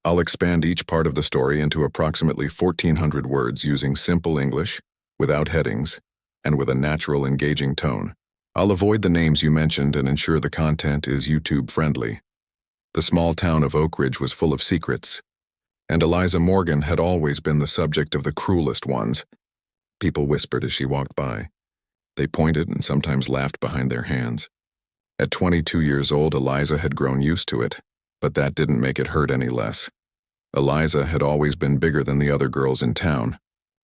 I'll expand each part of the story into approximately 1,400 words using simple English, without headings, and with a natural, engaging tone. I'll avoid the names you mentioned and ensure the content is YouTube-friendly. The small town of Oak Ridge was full of secrets, and Eliza Morgan had always been the subject of the cruelest ones. People whispered as she walked by. They pointed and sometimes laughed behind their hands. At 22 years old, Eliza had grown used to it, but that didn't make it hurt any less. Eliza had always been bigger than the other girls in town.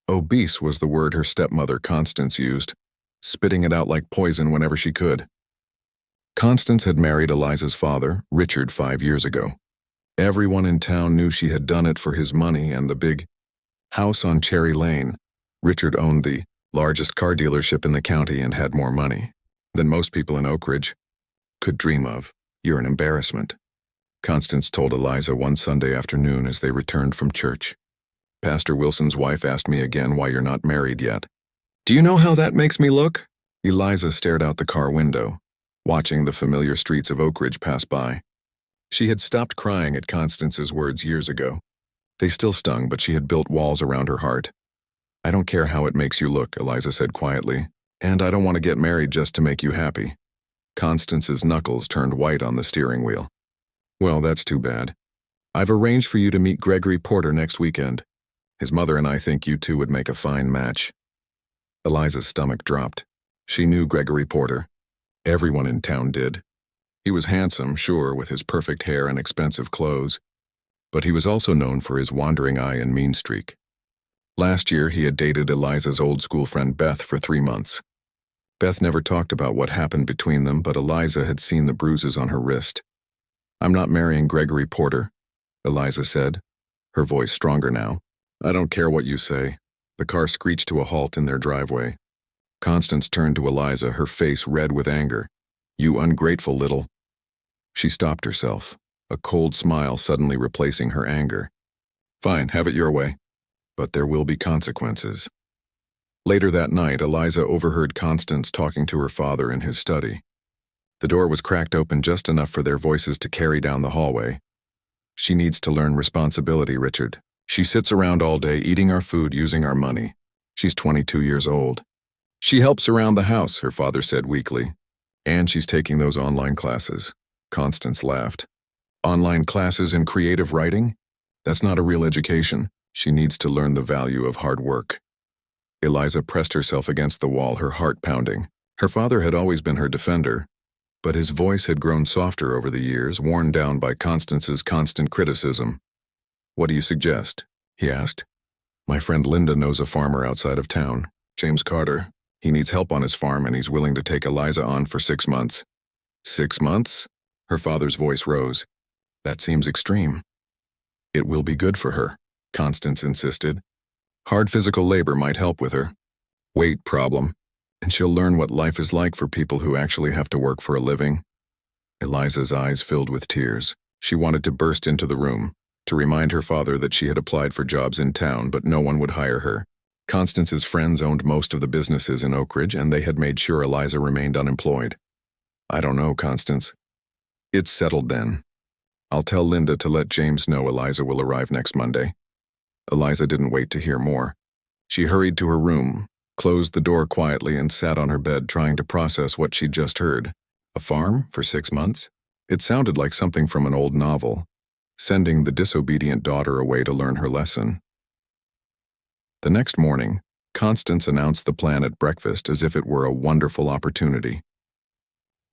Obese was the word her stepmother Constance used, spitting it out like poison whenever she could. Constance had married Eliza's father, Richard, 5 years ago. Everyone in town knew she had done it for his money and the big house on Cherry Lane. Richard owned the largest car dealership in the county and had more money than most people in Oak Ridge could dream of. "You're an embarrassment," Constance told Eliza one Sunday afternoon as they returned from church. "Pastor Wilson's wife asked me again why you're not married yet." "Do you know how that makes me look?" Eliza stared out the car window, watching the familiar streets of Oak Ridge pass by. She had stopped crying at Constance's words years ago. They still stung, but she had built walls around her heart. "I don't care how it makes you look," Eliza said quietly, "and I don't want to get married just to make you happy." Constance's knuckles turned white on the steering wheel. "Well, that's too bad. I've arranged for you to meet Gregory Porter next weekend. His mother and I think you two would make a fine match." Eliza's stomach dropped. She knew Gregory Porter. Everyone in town did. He was handsome, sure, with his perfect hair and expensive clothes, but he was also known for his wandering eye and mean streak. Last year, he had dated Eliza's old school friend Beth for 3 months. Beth never talked about what happened between them, but Eliza had seen the bruises on her wrist. "I'm not marrying Gregory Porter," Eliza said, her voice stronger now. "I don't care what you say." The car screeched to a halt in their driveway. Constance turned to Eliza, her face red with anger. "You ungrateful little—" She stopped herself, a cold smile suddenly replacing her anger. "Fine, have it your way. But there will be consequences." Later that night, Eliza overheard Constance talking to her father in his study. The door was cracked open just enough for their voices to carry down the hallway. "She needs to learn responsibility, Richard. She sits around all day eating our food using our money. She's 22 years old. She helps around the house," her father said weakly. "And she's taking those online classes." Constance laughed. "Online classes in creative writing? That's not a real education. She needs to learn the value of hard work." Eliza pressed herself against the wall, her heart pounding. Her father had always been her defender, but his voice had grown softer over the years, worn down by Constance's constant criticism. "What do you suggest?" he asked. "My friend Linda knows a farmer outside of town, James Carter. He needs help on his farm and he's willing to take Eliza on for 6 months." "6 months?" Her father's voice rose. "That seems extreme." "It will be good for her," Constance insisted. "Hard physical labor might help with her weight problem, and she'll learn what life is like for people who actually have to work for a living." Eliza's eyes filled with tears. She wanted to burst into the room, to remind her father that she had applied for jobs in town, but no one would hire her. Constance's friends owned most of the businesses in Oak Ridge, and they had made sure Eliza remained unemployed. "I don't know, Constance." "It's settled then. I'll tell Linda to let James know Eliza will arrive next Monday." Eliza didn't wait to hear more. She hurried to her room, closed the door quietly, and sat on her bed trying to process what she'd just heard. A farm for 6 months? It sounded like something from an old novel, sending the disobedient daughter away to learn her lesson. The next morning, Constance announced the plan at breakfast as if it were a wonderful opportunity.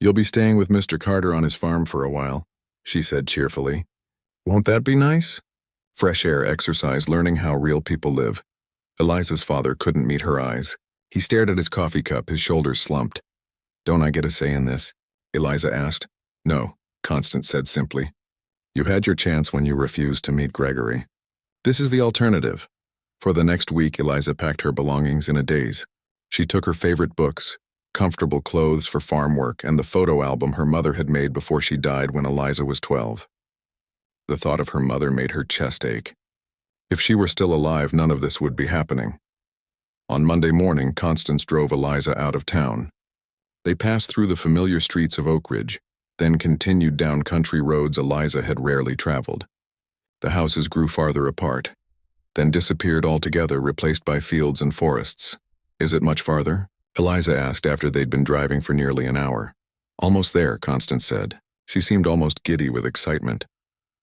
"You'll be staying with Mr. Carter on his farm for a while," she said cheerfully. "Won't that be nice? Fresh air, exercise, learning how real people live." Eliza's father couldn't meet her eyes. He stared at his coffee cup, his shoulders slumped. "Don't I get a say in this?" Eliza asked. "No," Constance said simply. "You had your chance when you refused to meet Gregory. This is the alternative." For the next week, Eliza packed her belongings in a daze. She took her favorite books, comfortable clothes for farm work, and the photo album her mother had made before she died when Eliza was 12. The thought of her mother made her chest ache. If she were still alive, none of this would be happening. On Monday morning, Constance drove Eliza out of town. They passed through the familiar streets of Oak Ridge, then continued down country roads Eliza had rarely traveled. The houses grew farther apart, then disappeared altogether, replaced by fields and forests. Is it much farther? Eliza asked after they'd been driving for nearly an hour. Almost there, Constance said. She seemed almost giddy with excitement.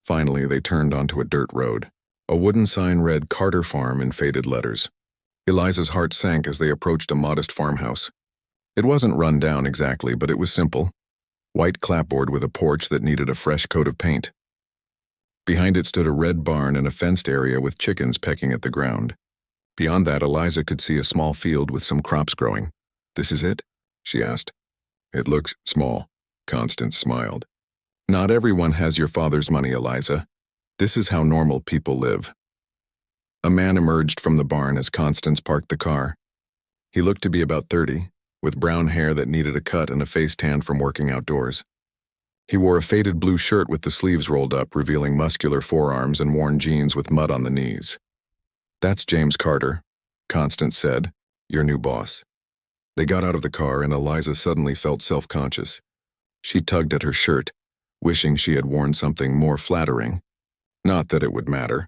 Finally, they turned onto a dirt road. A wooden sign read Carter Farm in faded letters. Eliza's heart sank as they approached a modest farmhouse. It wasn't run down exactly, but it was simple. White clapboard with a porch that needed a fresh coat of paint. Behind it stood a red barn and a fenced area with chickens pecking at the ground. Beyond that, Eliza could see a small field with some crops growing. "This is it?" she asked. "It looks small," Constance smiled. "Not everyone has your father's money, Eliza. This is how normal people live." A man emerged from the barn as Constance parked the car. He looked to be about 30, with brown hair that needed a cut and a face tan from working outdoors. He wore a faded blue shirt with the sleeves rolled up, revealing muscular forearms, and worn jeans with mud on the knees. "That's James Carter," Constance said, "your new boss." They got out of the car and Eliza suddenly felt self-conscious. She tugged at her shirt, wishing she had worn something more flattering. Not that it would matter.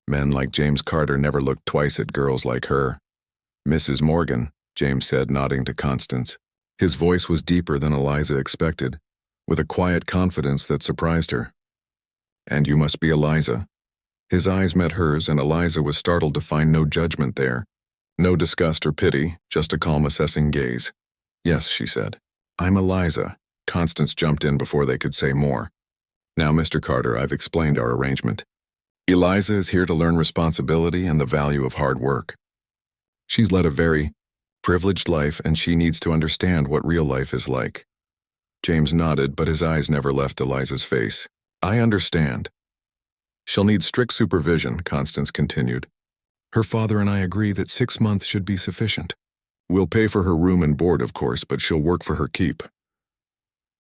Men like James Carter never looked twice at girls like her. "Mrs. Morgan," James said, nodding to Constance. His voice was deeper than Eliza expected, with a quiet confidence that surprised her. "And you must be Eliza." His eyes met hers, and Eliza was startled to find no judgment there. No disgust or pity, just a calm, assessing gaze. "Yes," she said. "I'm Eliza." Constance jumped in before they could say more. "Now, Mr. Carter, I've explained our arrangement. Eliza is here to learn responsibility and the value of hard work. She's led a very privileged life, and she needs to understand what real life is like." James nodded, but his eyes never left Eliza's face. "I understand." "She'll need strict supervision," Constance continued. "Her father and I agree that 6 months should be sufficient. We'll pay for her room and board, of course, but she'll work for her keep."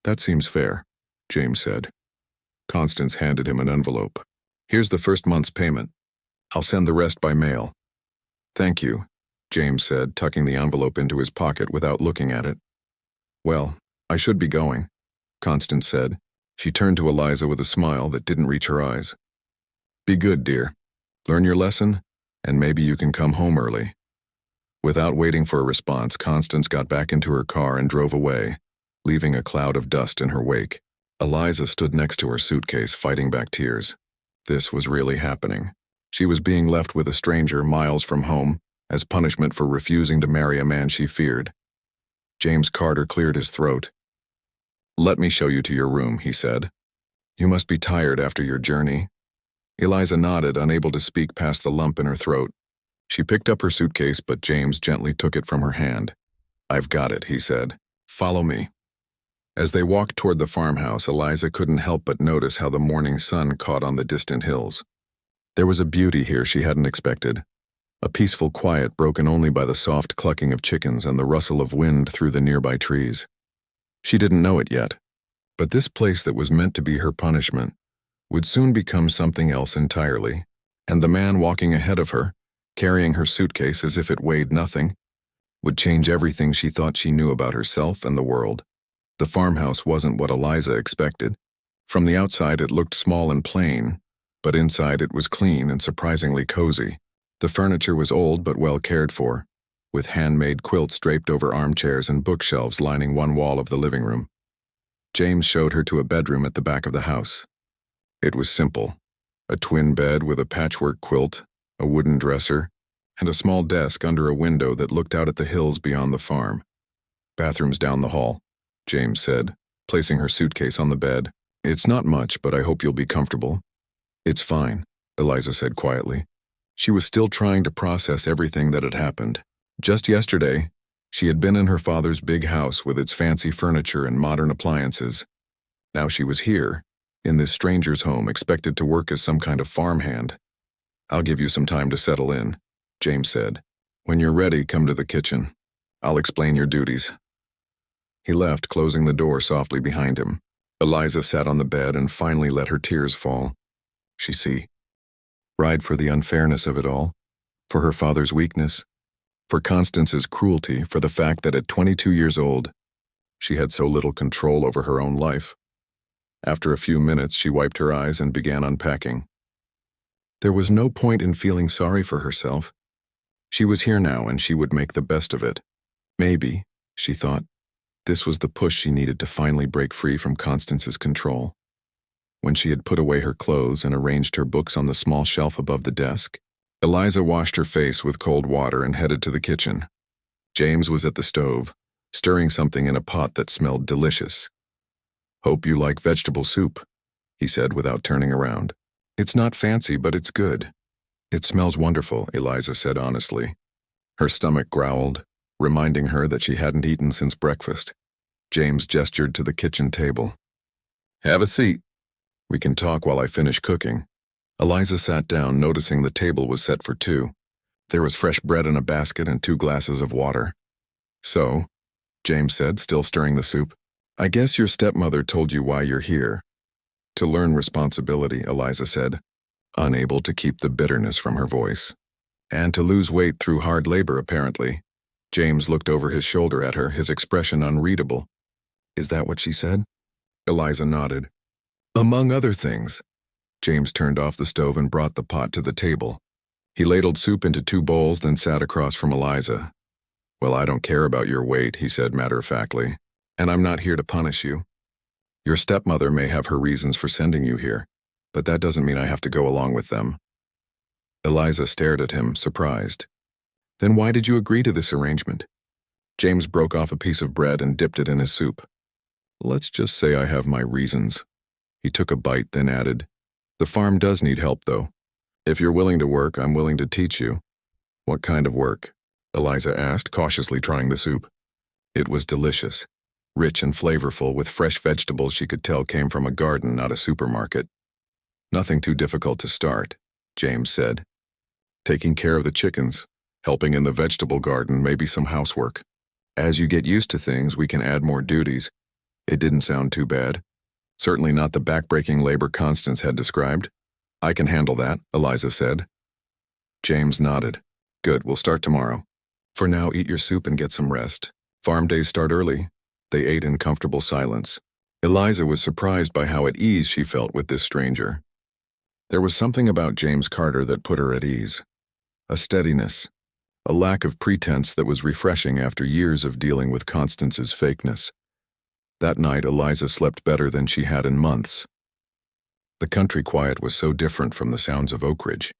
"That seems fair," James said. Constance handed him an envelope. "Here's the first month's payment. I'll send the rest by mail." "Thank you," James said, tucking the envelope into his pocket without looking at it. "Well, I should be going," Constance said. She turned to Eliza with a smile that didn't reach her eyes. "Be good, dear. Learn your lesson, and maybe you can come home early." Without waiting for a response, Constance got back into her car and drove away, leaving a cloud of dust in her wake. Eliza stood next to her suitcase, fighting back tears. This was really happening. She was being left with a stranger miles from home, as punishment for refusing to marry a man she feared. James Carter cleared his throat. "Let me show you to your room," he said. "You must be tired after your journey." Eliza nodded, unable to speak past the lump in her throat. She picked up her suitcase, but James gently took it from her hand. "I've got it," he said. "Follow me." As they walked toward the farmhouse, Eliza couldn't help but notice how the morning sun caught on the distant hills. There was a beauty here she hadn't expected. A peaceful quiet broken only by the soft clucking of chickens and the rustle of wind through the nearby trees. She didn't know it yet, but this place that was meant to be her punishment would soon become something else entirely, and the man walking ahead of her, carrying her suitcase as if it weighed nothing, would change everything she thought she knew about herself and the world. The farmhouse wasn't what Eliza expected. From the outside it looked small and plain, but inside it was clean and surprisingly cozy. The furniture was old but well cared for, with handmade quilts draped over armchairs and bookshelves lining one wall of the living room. James showed her to a bedroom at the back of the house. It was simple: a twin bed with a patchwork quilt, a wooden dresser, and a small desk under a window that looked out at the hills beyond the farm. "Bathroom's down the hall," James said, placing her suitcase on the bed. "It's not much, but I hope you'll be comfortable." "It's fine," Eliza said quietly. She was still trying to process everything that had happened. Just yesterday, she had been in her father's big house with its fancy furniture and modern appliances. Now she was here, in this stranger's home, expected to work as some kind of farmhand. "I'll give you some time to settle in," James said. "When you're ready, come to the kitchen. I'll explain your duties." He left, closing the door softly behind him. Eliza sat on the bed and finally let her tears fall. She cried for the unfairness of it all, for her father's weakness, for Constance's cruelty, for the fact that at 22 years old, she had so little control over her own life. After a few minutes, she wiped her eyes and began unpacking. There was no point in feeling sorry for herself. She was here now and she would make the best of it. Maybe, she thought, this was the push she needed to finally break free from Constance's control. When she had put away her clothes and arranged her books on the small shelf above the desk, Eliza washed her face with cold water and headed to the kitchen. James was at the stove, stirring something in a pot that smelled delicious. "Hope you like vegetable soup," he said without turning around. "It's not fancy, but it's good." "It smells wonderful," Eliza said honestly. Her stomach growled, reminding her that she hadn't eaten since breakfast. James gestured to the kitchen table. "Have a seat. We can talk while I finish cooking." Eliza sat down, noticing the table was set for two. There was fresh bread in a basket and 2 glasses of water. "So," James said, still stirring the soup, "I guess your stepmother told you why you're here." "To learn responsibility," Eliza said, unable to keep the bitterness from her voice. "And to lose weight through hard labor, apparently." James looked over his shoulder at her, his expression unreadable. "Is that what she said?" Eliza nodded. "Among other things." James turned off the stove and brought the pot to the table. He ladled soup into 2 bowls, then sat across from Eliza. "Well, I don't care about your weight," he said matter-of-factly, "and I'm not here to punish you. Your stepmother may have her reasons for sending you here, but that doesn't mean I have to go along with them." Eliza stared at him, surprised. "Then why did you agree to this arrangement?" James broke off a piece of bread and dipped it in his soup. "Let's just say I have my reasons." He took a bite, then added, "The farm does need help, though. If you're willing to work, I'm willing to teach you." "What kind of work?" Eliza asked, cautiously trying the soup. It was delicious, rich and flavorful, with fresh vegetables she could tell came from a garden, not a supermarket. "Nothing too difficult to start," James said. "Taking care of the chickens, helping in the vegetable garden, maybe some housework. As you get used to things, we can add more duties." It didn't sound too bad. Certainly not the backbreaking labor Constance had described. "I can handle that," Eliza said. James nodded. "Good, we'll start tomorrow. For now, eat your soup and get some rest. Farm days start early." They ate in comfortable silence. Eliza was surprised by how at ease she felt with this stranger. There was something about James Carter that put her at ease. A steadiness, a lack of pretense that was refreshing after years of dealing with Constance's fakeness. That night, Eliza slept better than she had in months. The country quiet was so different from the sounds of Oak Ridge.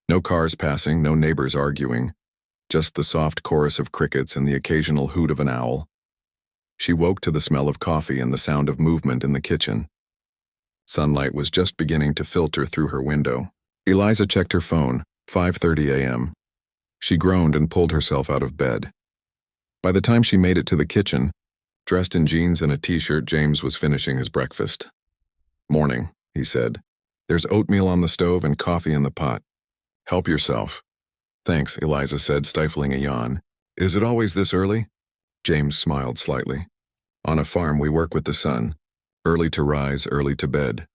No cars passing, no neighbors arguing, just the soft chorus of crickets and the occasional hoot of an owl. She woke to the smell of coffee and the sound of movement in the kitchen. Sunlight was just beginning to filter through her window. Eliza checked her phone, 5:30 a.m. She groaned and pulled herself out of bed. By the time she made it to the kitchen, dressed in jeans and a t-shirt, James was finishing his breakfast. "Morning," he said. "There's oatmeal on the stove and coffee in the pot. Help yourself." "Thanks," Eliza said, stifling a yawn. "Is it always this early?" James smiled slightly. "On a farm, we work with the sun. Early to rise, early to bed."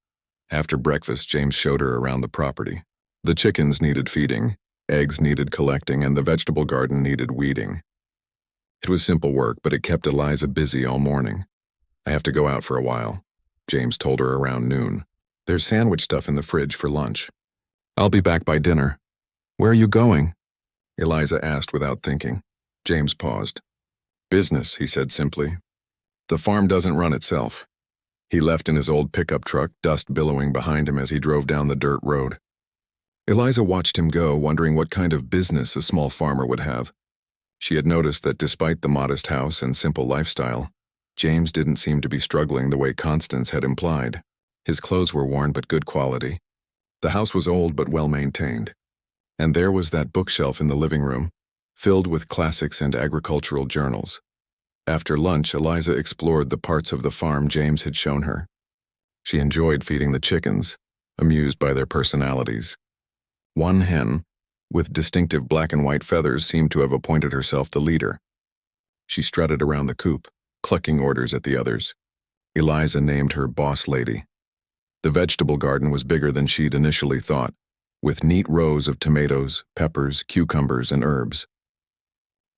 After breakfast, James showed her around the property. The chickens needed feeding, eggs needed collecting, and the vegetable garden needed weeding. It was simple work, but it kept Eliza busy all morning. "I have to go out for a while," James told her around noon. "There's sandwich stuff in the fridge for lunch. I'll be back by dinner." "Where are you going?" Eliza asked without thinking. James paused. "Business," he said simply. "The farm doesn't run itself." He left in his old pickup truck, dust billowing behind him as he drove down the dirt road. Eliza watched him go, wondering what kind of business a small farmer would have. She had noticed that despite the modest house and simple lifestyle, James didn't seem to be struggling the way Constance had implied. His clothes were worn but good quality. The house was old but well-maintained. And there was that bookshelf in the living room, filled with classics and agricultural journals. After lunch, Eliza explored the parts of the farm James had shown her. She enjoyed feeding the chickens, amused by their personalities. One hen, with distinctive black and white feathers, seemed to have appointed herself the leader. She strutted around the coop, clucking orders at the others. Eliza named her boss lady. The vegetable garden was bigger than she'd initially thought, with neat rows of tomatoes, peppers, cucumbers, and herbs.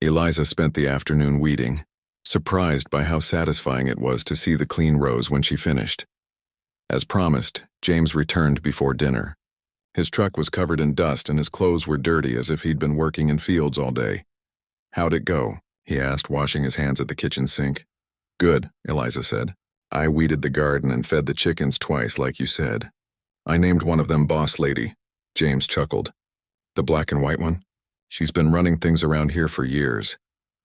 Eliza spent the afternoon weeding, surprised by how satisfying it was to see the clean rows when she finished. As promised, James returned before dinner. His truck was covered in dust and his clothes were dirty as if he'd been working in fields all day. "How'd it go?" he asked, washing his hands at the kitchen sink. "Good," Eliza said. "I weeded the garden and fed the chickens twice, like you said. I named one of them Boss Lady." James chuckled. "The black and white one? She's been running things around here for years."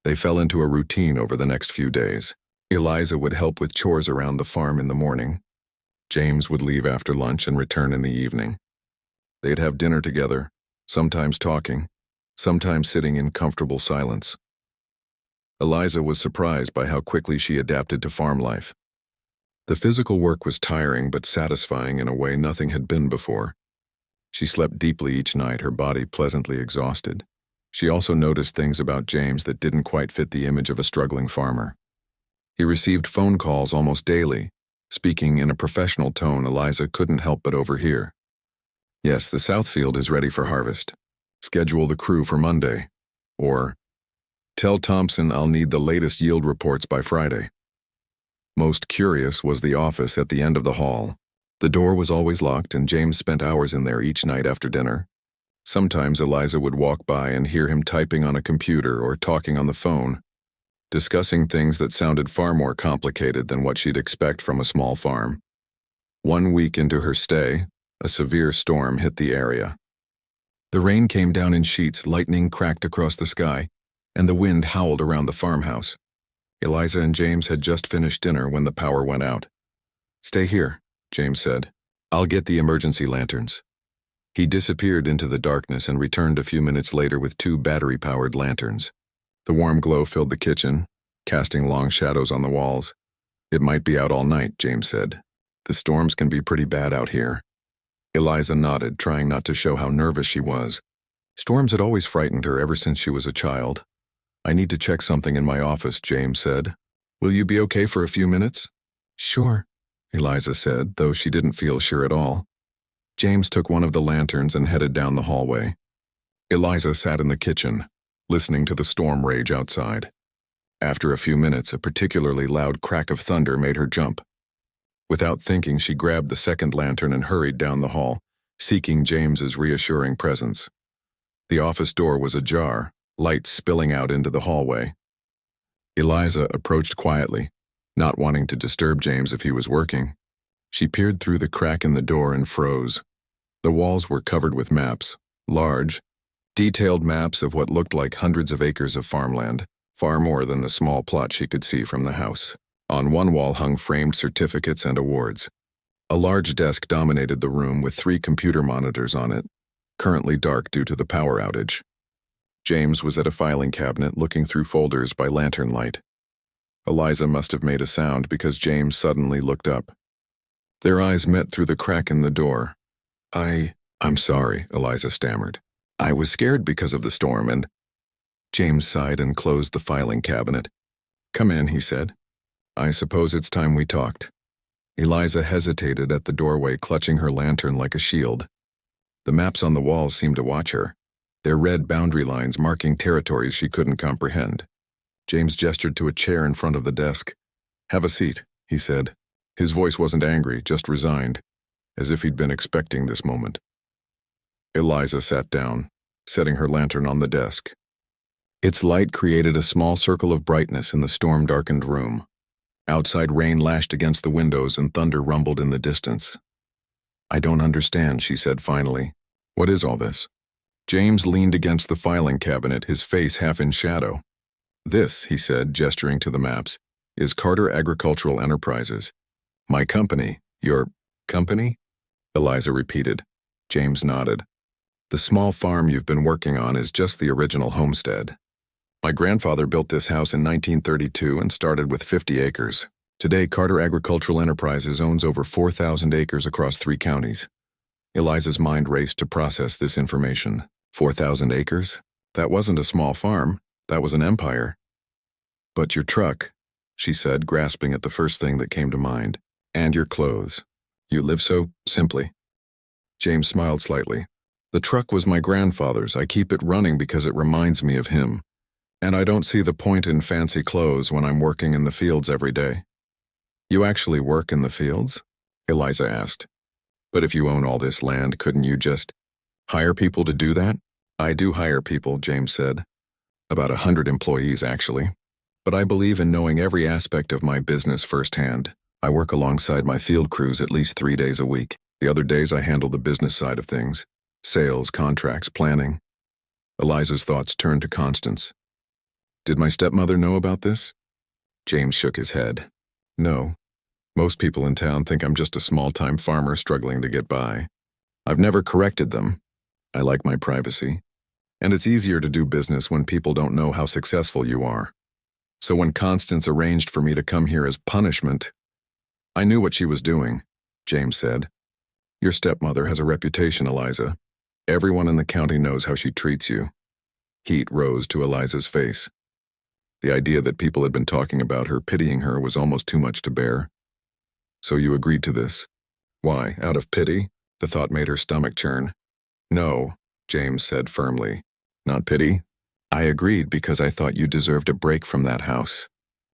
They fell into a routine over the next few days. Eliza would help with chores around the farm in the morning. James would leave after lunch and return in the evening. They'd have dinner together, sometimes talking, sometimes sitting in comfortable silence. Eliza was surprised by how quickly she adapted to farm life. The physical work was tiring but satisfying in a way nothing had been before. She slept deeply each night, her body pleasantly exhausted. She also noticed things about James that didn't quite fit the image of a struggling farmer. He received phone calls almost daily, speaking in a professional tone Eliza couldn't help but overhear. "Yes, the south field is ready for harvest. Schedule the crew for Monday." Or, "Tell Thompson I'll need the latest yield reports by Friday." Most curious was the office at the end of the hall. The door was always locked and James spent hours in there each night after dinner. Sometimes Eliza would walk by and hear him typing on a computer or talking on the phone, discussing things that sounded far more complicated than what she'd expect from a small farm. 1 week into her stay, a severe storm hit the area. The rain came down in sheets, lightning cracked across the sky, and the wind howled around the farmhouse. Eliza and James had just finished dinner when the power went out. "Stay here," James said. "I'll get the emergency lanterns." He disappeared into the darkness and returned a few minutes later with 2 battery-powered lanterns. The warm glow filled the kitchen, casting long shadows on the walls. "It might be out all night," James said. "The storms can be pretty bad out here." Eliza nodded, trying not to show how nervous she was. Storms had always frightened her ever since she was a child. "I need to check something in my office," James said. "Will you be okay for a few minutes?" "Sure," Eliza said, though she didn't feel sure at all. James took one of the lanterns and headed down the hallway. Eliza sat in the kitchen, listening to the storm rage outside. After a few minutes, a particularly loud crack of thunder made her jump. Without thinking, she grabbed the second lantern and hurried down the hall, seeking James's reassuring presence. The office door was ajar, light spilling out into the hallway. Eliza approached quietly, not wanting to disturb James if he was working. She peered through the crack in the door and froze. The walls were covered with maps, large, detailed maps of what looked like hundreds of acres of farmland, far more than the small plot she could see from the house. On one wall hung framed certificates and awards. A large desk dominated the room with 3 computer monitors on it, currently dark due to the power outage. James was at a filing cabinet looking through folders by lantern light. Eliza must have made a sound because James suddenly looked up. Their eyes met through the crack in the door. I'm sorry," Eliza stammered. "I was scared because of the storm and—" James sighed and closed the filing cabinet. "Come in," he said. "I suppose it's time we talked." Eliza hesitated at the doorway, clutching her lantern like a shield. The maps on the walls seemed to watch her, their red boundary lines marking territories she couldn't comprehend. James gestured to a chair in front of the desk. "Have a seat," he said. His voice wasn't angry, just resigned, as if he'd been expecting this moment. Eliza sat down, setting her lantern on the desk. Its light created a small circle of brightness in the storm-darkened room. Outside rain lashed against the windows and thunder rumbled in the distance. "I don't understand," she said finally. "What is all this?" James leaned against the filing cabinet, his face half in shadow. "This," he said, gesturing to the maps, "is Carter Agricultural Enterprises. My company." "Your company?" Eliza repeated. James nodded. "The small farm you've been working on is just the original homestead. My grandfather built this house in 1932 and started with 50 acres. Today, Carter Agricultural Enterprises owns over 4,000 acres across 3 counties. Eliza's mind raced to process this information. 4,000 acres? That wasn't a small farm. That was an empire. "But your truck," she said, grasping at the first thing that came to mind. "And your clothes. You live so simply." James smiled slightly. "The truck was my grandfather's. I keep it running because it reminds me of him. And I don't see the point in fancy clothes when I'm working in the fields every day." "You actually work in the fields?" Eliza asked. "But if you own all this land, couldn't you just—" Hire people to do that? I do hire people, James said. About 100 employees, actually. But I believe in knowing every aspect of my business firsthand. I work alongside my field crews at least 3 days a week. The other days I handle the business side of things. Sales, contracts, planning. Eliza's thoughts turned to Constance. Did my stepmother know about this? James shook his head. No. Most people in town think I'm just a small-time farmer struggling to get by. I've never corrected them. I like my privacy. And it's easier to do business when people don't know how successful you are. So when Constance arranged for me to come here as punishment, I knew what she was doing, James said. Your stepmother has a reputation, Eliza. Everyone in the county knows how she treats you. Heat rose to Eliza's face. The idea that people had been talking about her, pitying her, was almost too much to bear. So you agreed to this? Why, out of pity? The thought made her stomach churn. No, James said firmly. Not pity. I agreed because I thought you deserved a break from that house,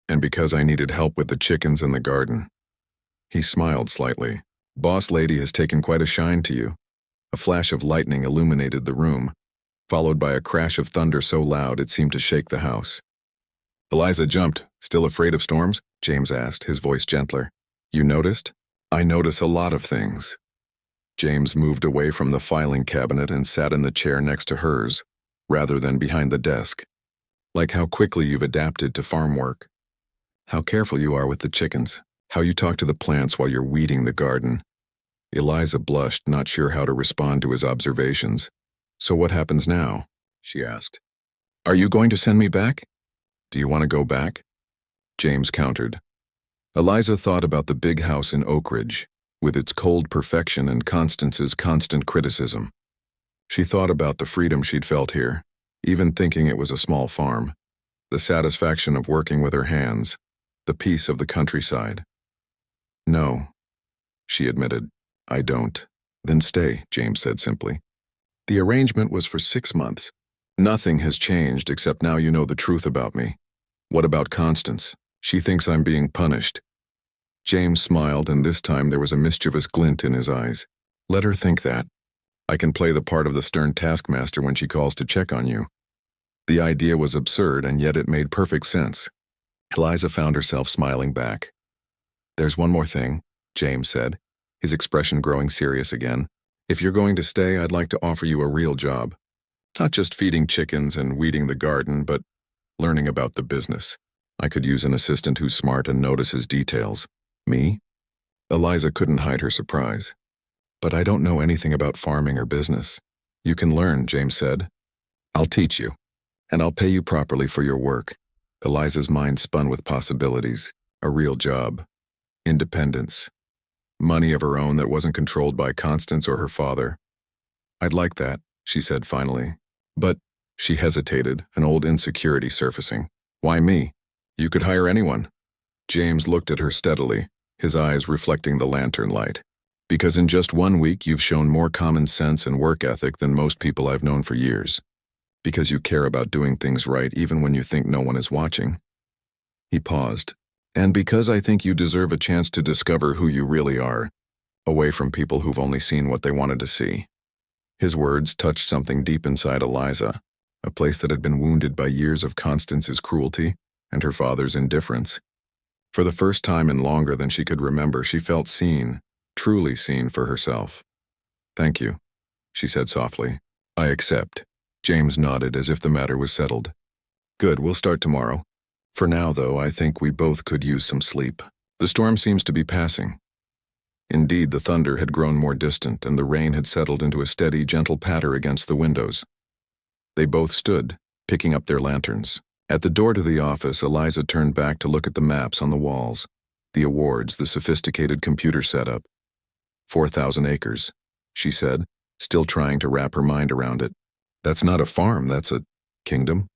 and because I needed help with the chickens in the garden. He smiled slightly. Boss lady has taken quite a shine to you. A flash of lightning illuminated the room, followed by a crash of thunder so loud it seemed to shake the house. Eliza jumped. Still afraid of storms? James asked, his voice gentler. You noticed? I notice a lot of things. James moved away from the filing cabinet and sat in the chair next to hers, rather than behind the desk. Like how quickly you've adapted to farm work. How careful you are with the chickens. How you talk to the plants while you're weeding the garden. Eliza blushed, not sure how to respond to his observations. So what happens now? She asked. Are you going to send me back? Do you want to go back? James countered. Eliza thought about the big house in Oak Ridge, with its cold perfection and Constance's constant criticism. She thought about the freedom she'd felt here, even thinking it was a small farm, the satisfaction of working with her hands, the peace of the countryside. No, she admitted. I don't. Then stay, James said simply. The arrangement was for 6 months. Nothing has changed except now you know the truth about me. What about Constance? She thinks I'm being punished. James smiled, and this time there was a mischievous glint in his eyes. Let her think that. I can play the part of the stern taskmaster when she calls to check on you. The idea was absurd, and yet it made perfect sense. Eliza found herself smiling back. There's one more thing, James said, his expression growing serious again. If you're going to stay, I'd like to offer you a real job. Not just feeding chickens and weeding the garden, but learning about the business. I could use an assistant who's smart and notices details. Me? Eliza couldn't hide her surprise. But I don't know anything about farming or business. You can learn, James said. I'll teach you, and I'll pay you properly for your work. Eliza's mind spun with possibilities. A real job. Independence. Money of her own that wasn't controlled by Constance or her father. I'd like that, she said finally. But, she hesitated, an old insecurity surfacing. Why me? You could hire anyone. James looked at her steadily, his eyes reflecting the lantern light. Because in just 1 week you've shown more common sense and work ethic than most people I've known for years. Because you care about doing things right even when you think no one is watching. He paused. And because I think you deserve a chance to discover who you really are, away from people who've only seen what they wanted to see. His words touched something deep inside Eliza, a place that had been wounded by years of Constance's cruelty and her father's indifference. For the first time in longer than she could remember, she felt seen, truly seen for herself. Thank you, she said softly. I accept. James nodded as if the matter was settled. Good, we'll start tomorrow. For now, though, I think we both could use some sleep. The storm seems to be passing. Indeed, the thunder had grown more distant, and the rain had settled into a steady, gentle patter against the windows. They both stood, picking up their lanterns. At the door to the office, Eliza turned back to look at the maps on the walls, the awards, the sophisticated computer setup. 4,000 acres, she said, still trying to wrap her mind around it. That's not a farm, that's a kingdom,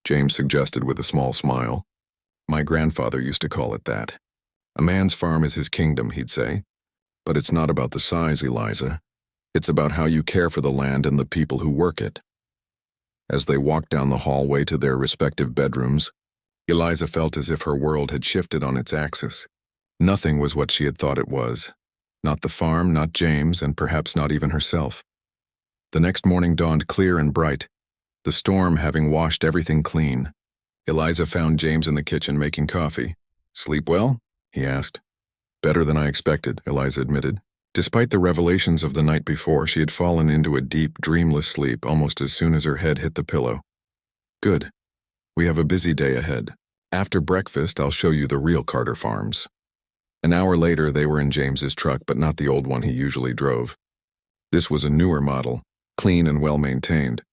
James suggested with a small smile. My grandfather used to call it that. A man's farm is his kingdom, he'd say. But it's not about the size, Eliza. It's about how you care for the land and the people who work it. As they walked down the hallway to their respective bedrooms, Eliza felt as if her world had shifted on its axis. Nothing was what she had thought it was. Not the farm, not James, and perhaps not even herself. The next morning dawned clear and bright, the storm having washed everything clean. Eliza found James in the kitchen making coffee. "Sleep well?" he asked. "Better than I expected," Eliza admitted. Despite the revelations of the night before, she had fallen into a deep, dreamless sleep almost as soon as her head hit the pillow. "Good. We have a busy day ahead. After breakfast, I'll show you the real Carter farms." An hour later, they were in James's truck, but not the old one he usually drove. This was a newer model, clean and well-maintained.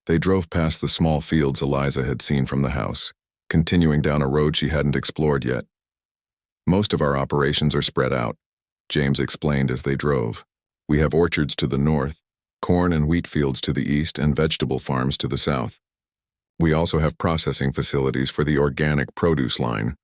They drove past the small fields Eliza had seen from the house, continuing down a road she hadn't explored yet. "Most of our operations are spread out," James explained as they drove. "We have orchards to the north, corn and wheat fields to the east, and vegetable farms to the south. We also have processing facilities for the organic produce line."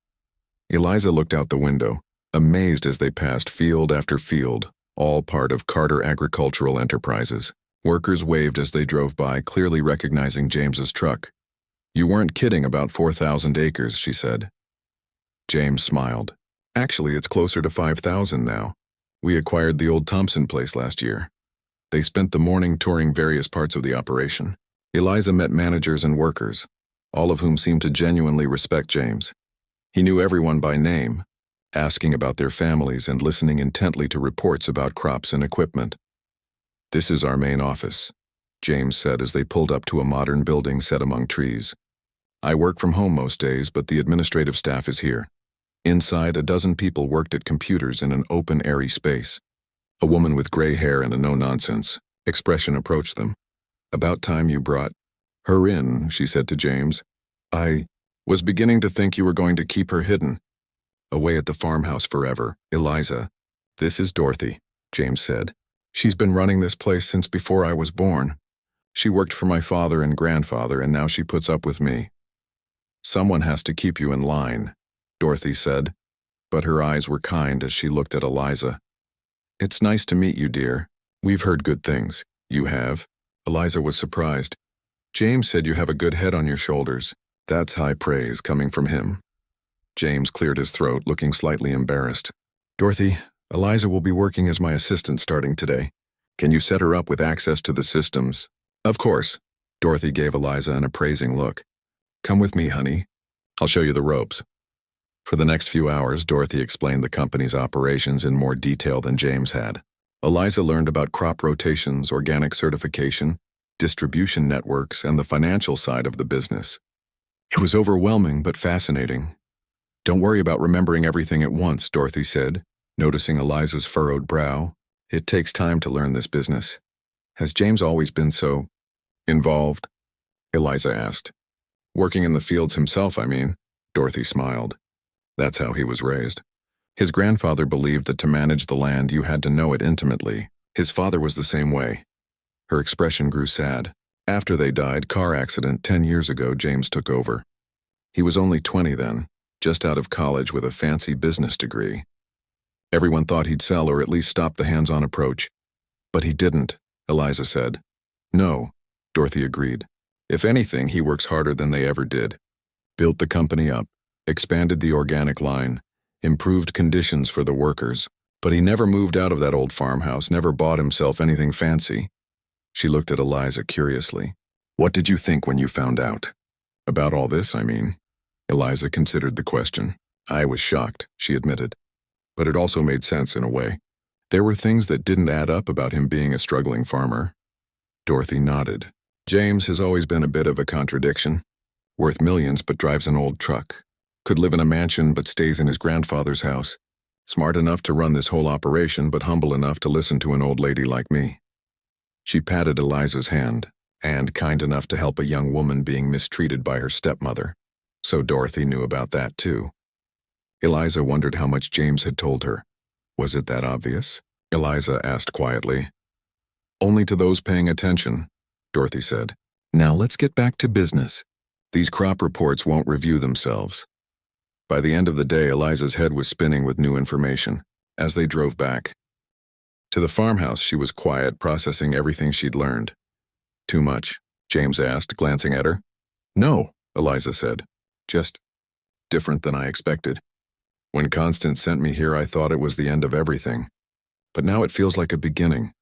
Eliza looked out the window, amazed as they passed field after field, all part of Carter Agricultural Enterprises. Workers waved as they drove by, clearly recognizing James's truck. "You weren't kidding about 4,000 acres, she said. James smiled. "Actually, it's closer to 5,000 now. We acquired the old Thompson place last year." They spent the morning touring various parts of the operation. Eliza met managers and workers, all of whom seemed to genuinely respect James. He knew everyone by name, asking about their families and listening intently to reports about crops and equipment. "This is our main office," James said as they pulled up to a modern building set among trees. "I work from home most days, but the administrative staff is here." Inside, a dozen people worked at computers in an open, airy space. A woman with gray hair and a no-nonsense expression approached them. "About time you brought her in," she said to James. "I was beginning to think you were going to keep her hidden. Away at the farmhouse forever, Eliza." "This is Dorothy," James said. "She's been running this place since before I was born. She worked for my father and grandfather, and now she puts up with me." "Someone has to keep you in line," Dorothy said, but her eyes were kind as she looked at Eliza. "It's nice to meet you, dear. We've heard good things." "You have?" Eliza was surprised. "James said you have a good head on your shoulders." That's high praise coming from him. James cleared his throat, looking slightly embarrassed. "Dorothy, Eliza will be working as my assistant starting today. Can you set her up with access to the systems?" "Of course." Dorothy gave Eliza an appraising look. "Come with me, honey. I'll show you the ropes." For the next few hours, Dorothy explained the company's operations in more detail than James had. Eliza learned about crop rotations, organic certification, distribution networks, and the financial side of the business. It was overwhelming but fascinating. "Don't worry about remembering everything at once," Dorothy said, noticing Eliza's furrowed brow. "It takes time to learn this business." "Has James always been so involved?" Eliza asked. "Working in the fields himself, I mean." Dorothy smiled. "That's how he was raised. His grandfather believed that to manage the land you had to know it intimately. His father was the same way." Her expression grew sad. "After they died, car accident 10 years ago, James took over. He was only 20 then, just out of college with a fancy business degree. Everyone thought he'd sell or at least stop the hands-on approach. But he didn't," Eliza said. "No," Dorothy agreed. "If anything, he works harder than they ever did. Built the company up, expanded the organic line, improved conditions for the workers, but he never moved out of that old farmhouse, never bought himself anything fancy." She looked at Eliza curiously. "What did you think when you found out? About all this, I mean." Eliza considered the question. "I was shocked," she admitted. "But it also made sense in a way. There were things that didn't add up about him being a struggling farmer." Dorothy nodded. "James has always been a bit of a contradiction. Worth millions but drives an old truck. Could live in a mansion but stays in his grandfather's house. Smart enough to run this whole operation but humble enough to listen to an old lady like me." She patted Eliza's hand, and kind enough to help a young woman being mistreated by her stepmother. So Dorothy knew about that too. Eliza wondered how much James had told her. Was it that obvious? Eliza asked quietly. "Only to those paying attention," Dorothy said. "Now let's get back to business. These crop reports won't review themselves." By the end of the day, Eliza's head was spinning with new information. As they drove back to the farmhouse, she was quiet, processing everything she'd learned. "Too much?" James asked, glancing at her. "No," Eliza said. "Just different than I expected. When Constance sent me here, I thought it was the end of everything. But now it feels like a beginning.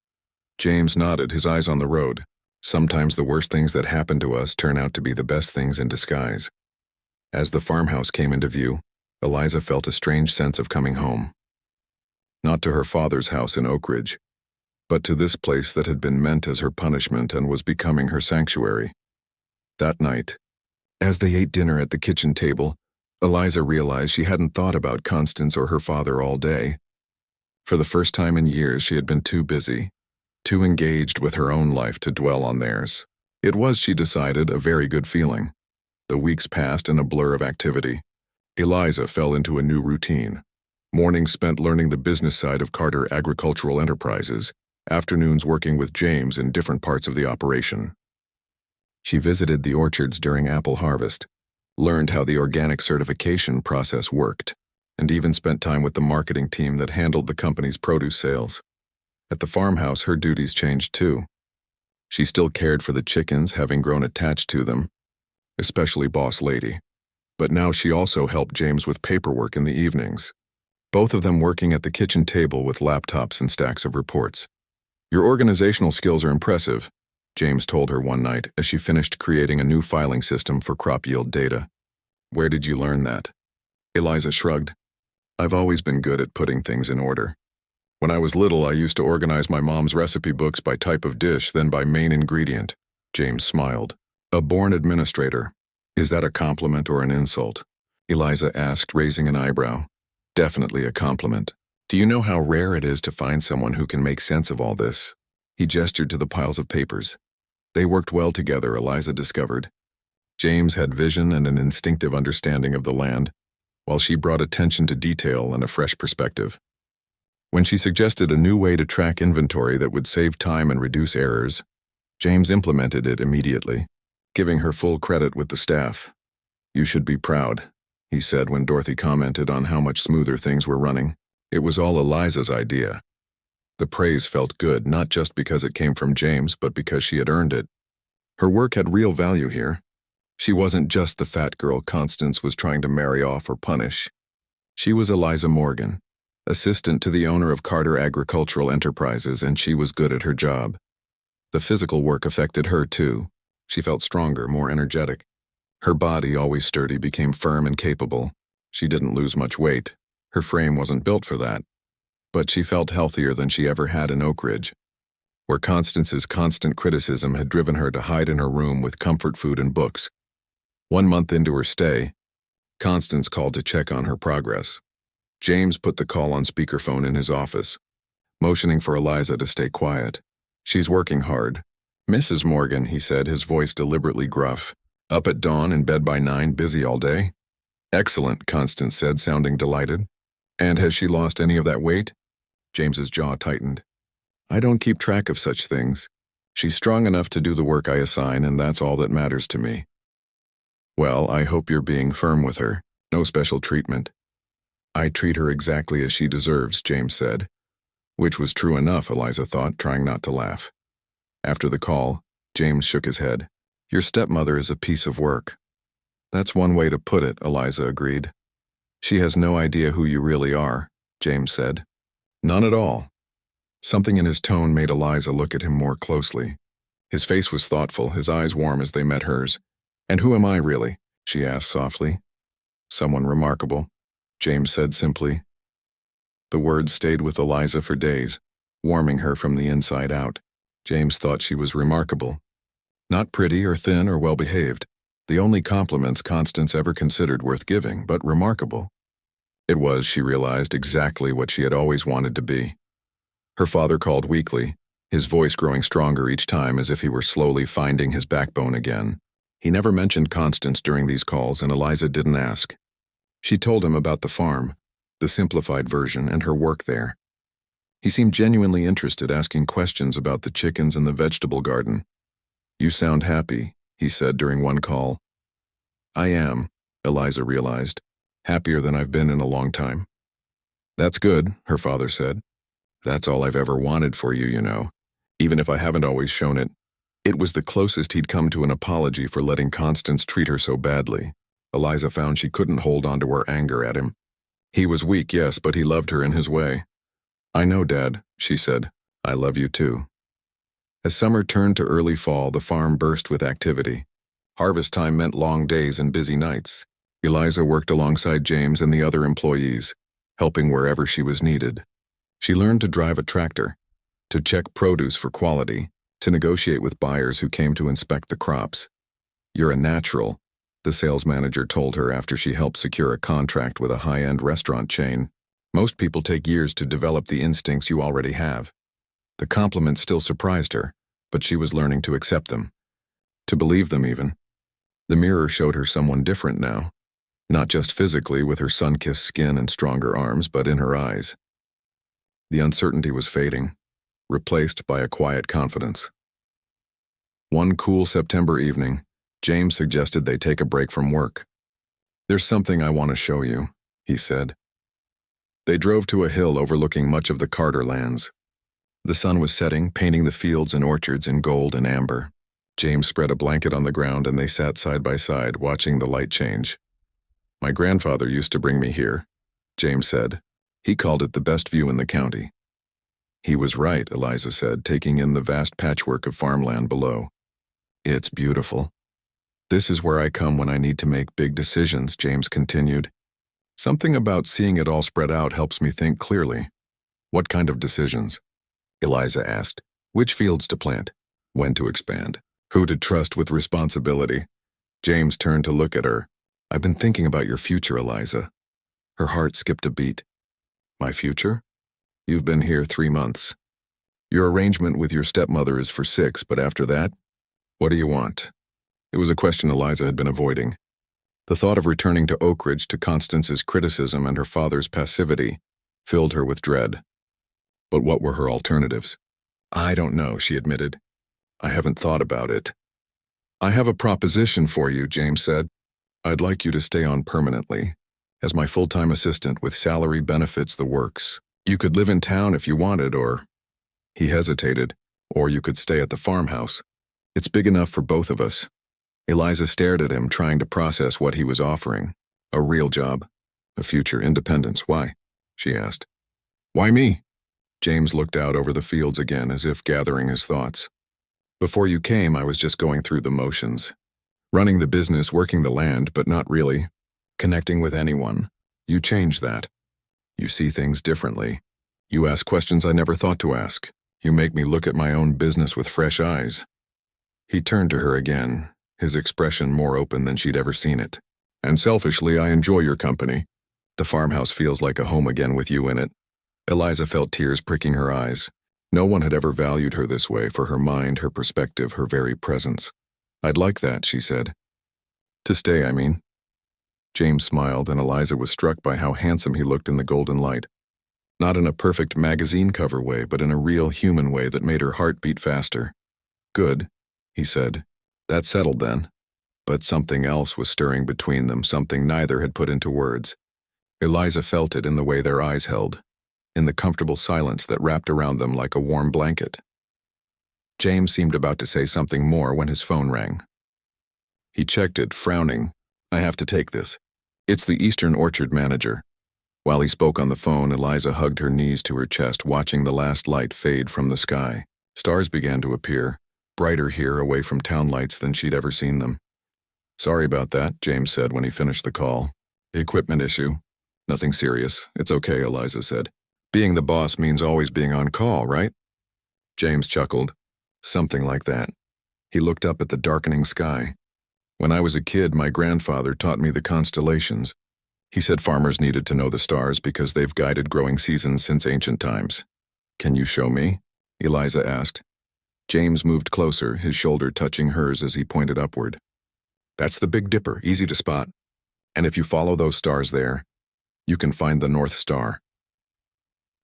James nodded, his eyes on the road. Sometimes the worst things that happen to us turn out to be the best things in disguise. As the farmhouse came into view, Eliza felt a strange sense of coming home. Not to her father's house in Oak Ridge, but to this place that had been meant as her punishment and was becoming her sanctuary. That night, as they ate dinner at the kitchen table, Eliza realized she hadn't thought about Constance or her father all day. For the first time in years, she had been too busy, too engaged with her own life to dwell on theirs. It was, she decided, a very good feeling. The weeks passed in a blur of activity. Eliza fell into a new routine. Mornings spent learning the business side of Carter Agricultural Enterprises, afternoons working with James in different parts of the operation. She visited the orchards during apple harvest, learned how the organic certification process worked, and even spent time with the marketing team that handled the company's produce sales. At the farmhouse, her duties changed too. She still cared for the chickens, having grown attached to them, especially Boss Lady, but now she also helped James with paperwork in the evenings, both of them working at the kitchen table with laptops and stacks of reports. "Your organizational skills are impressive," James told her one night as she finished creating a new filing system for crop yield data. "Where did you learn that?" Eliza shrugged. "I've always been good at putting things in order. When I was little, I used to organize my mom's recipe books by type of dish, then by main ingredient." James smiled. "A born administrator. Is that a compliment or an insult?" Eliza asked, raising an eyebrow. "Definitely a compliment. Do you know how rare it is to find someone who can make sense of all this?" He gestured to the piles of papers. They worked well together, Eliza discovered. James had vision and an instinctive understanding of the land, while she brought attention to detail and a fresh perspective. When she suggested a new way to track inventory that would save time and reduce errors, James implemented it immediately, giving her full credit with the staff. "You should be proud," he said when Dorothy commented on how much smoother things were running. It was all Eliza's idea. The praise felt good, not just because it came from James, but because she had earned it. Her work had real value here. She wasn't just the fat girl Constance was trying to marry off or punish. She was Eliza Morgan, assistant to the owner of Carter Agricultural Enterprises, and she was good at her job. The physical work affected her too. She felt stronger, more energetic. Her body, always sturdy, became firm and capable. She didn't lose much weight. Her frame wasn't built for that. But she felt healthier than she ever had in Oak Ridge, where Constance's constant criticism had driven her to hide in her room with comfort food and books. 1 month into her stay, Constance called to check on her progress. James put the call on speakerphone in his office, motioning for Eliza to stay quiet. "She's working hard." "Mrs. Morgan," he said, his voice deliberately gruff. "Up at dawn, in bed by 9, busy all day?" "Excellent," Constance said, sounding delighted. "And has she lost any of that weight?" James's jaw tightened. "I don't keep track of such things. She's strong enough to do the work I assign, and that's all that matters to me." "Well, I hope you're being firm with her. No special treatment." "I treat her exactly as she deserves," James said. Which was true enough, Eliza thought, trying not to laugh. After the call, James shook his head. "Your stepmother is a piece of work." "That's one way to put it," Eliza agreed. "She has no idea who you really are," James said. "None at all." Something in his tone made Eliza look at him more closely. His face was thoughtful, his eyes warm as they met hers. "And who am I really?" she asked softly. "Someone remarkable," James said simply. The words stayed with Eliza for days, warming her from the inside out. James thought she was remarkable. Not pretty or thin or well-behaved. The only compliments Constance ever considered worth giving, but remarkable. It was, she realized, exactly what she had always wanted to be. Her father called weekly, his voice growing stronger each time as if he were slowly finding his backbone again. He never mentioned Constance during these calls, and Eliza didn't ask. She told him about the farm, the simplified version, and her work there. He seemed genuinely interested, asking questions about the chickens and the vegetable garden. "You sound happy," he said during one call. "I am," Eliza realized, "happier than I've been in a long time." "That's good," her father said. "That's all I've ever wanted for you, you know, even if I haven't always shown it." It was the closest he'd come to an apology for letting Constance treat her so badly. Eliza found she couldn't hold on to her anger at him. He was weak, yes, but he loved her in his way. "I know, Dad," she said. "I love you too." As summer turned to early fall, the farm burst with activity. Harvest time meant long days and busy nights. Eliza worked alongside James and the other employees, helping wherever she was needed. She learned to drive a tractor, to check produce for quality, to negotiate with buyers who came to inspect the crops. "You're a natural," the sales manager told her after she helped secure a contract with a high-end restaurant chain. "Most people take years to develop the instincts you already have." The compliment still surprised her, but she was learning to accept them, to believe them even. The mirror showed her someone different now, not just physically with her sun-kissed skin and stronger arms, but in her eyes. The uncertainty was fading, replaced by a quiet confidence. One cool September evening, James suggested they take a break from work. "There's something I want to show you," he said. They drove to a hill overlooking much of the Carter lands. The sun was setting, painting the fields and orchards in gold and amber. James spread a blanket on the ground and they sat side by side, watching the light change. "My grandfather used to bring me here," James said. "He called it the best view in the county." "He was right," Eliza said, taking in the vast patchwork of farmland below. "It's beautiful." "This is where I come when I need to make big decisions," James continued. "Something about seeing it all spread out helps me think clearly." "What kind of decisions?" Eliza asked. "Which fields to plant? When to expand? Who to trust with responsibility?" James turned to look at her. "I've been thinking about your future, Eliza." Her heart skipped a beat. "My future? You've been here 3 months. Your arrangement with your stepmother is for 6, but after that, what do you want?" It was a question Eliza had been avoiding. The thought of returning to Oak Ridge, to Constance's criticism and her father's passivity, filled her with dread. But what were her alternatives? "I don't know," she admitted. "I haven't thought about it." "I have a proposition for you," James said. "I'd like you to stay on permanently, as my full-time assistant with salary, benefits, the works. You could live in town if you wanted, or—" He hesitated. "Or you could stay at the farmhouse. It's big enough for both of us." Eliza stared at him, trying to process what he was offering. "A real job. A future independence. Why?" she asked. "Why me?" James looked out over the fields again, as if gathering his thoughts. "Before you came, I was just going through the motions. Running the business, working the land, but not really connecting with anyone. You changed that. You see things differently. You ask questions I never thought to ask. You make me look at my own business with fresh eyes." He turned to her again, his expression more open than she'd ever seen it. "And selfishly, I enjoy your company. The farmhouse feels like a home again with you in it." Eliza felt tears pricking her eyes. No one had ever valued her this way, for her mind, her perspective, her very presence. "I'd like that," she said. "To stay, I mean." James smiled, and Eliza was struck by how handsome he looked in the golden light. Not in a perfect magazine cover way, but in a real human way that made her heart beat faster. "Good," he said. "That settled then." But something else was stirring between them, something neither had put into words. Eliza felt it in the way their eyes held, in the comfortable silence that wrapped around them like a warm blanket. James seemed about to say something more when his phone rang. He checked it, frowning. "I have to take this. It's the Eastern Orchard manager." While he spoke on the phone, Eliza hugged her knees to her chest, watching the last light fade from the sky. Stars began to appear, brighter here away from town lights than she'd ever seen them. "Sorry about that," James said when he finished the call. "Equipment issue. Nothing serious. It's okay," Eliza said. "Being the boss means always being on call, right?" James chuckled. "Something like that." He looked up at the darkening sky. "When I was a kid, my grandfather taught me the constellations. He said farmers needed to know the stars because they've guided growing seasons since ancient times." "Can you show me?" Eliza asked. James moved closer, his shoulder touching hers as he pointed upward. "That's the Big Dipper, easy to spot. And if you follow those stars there, you can find the North Star."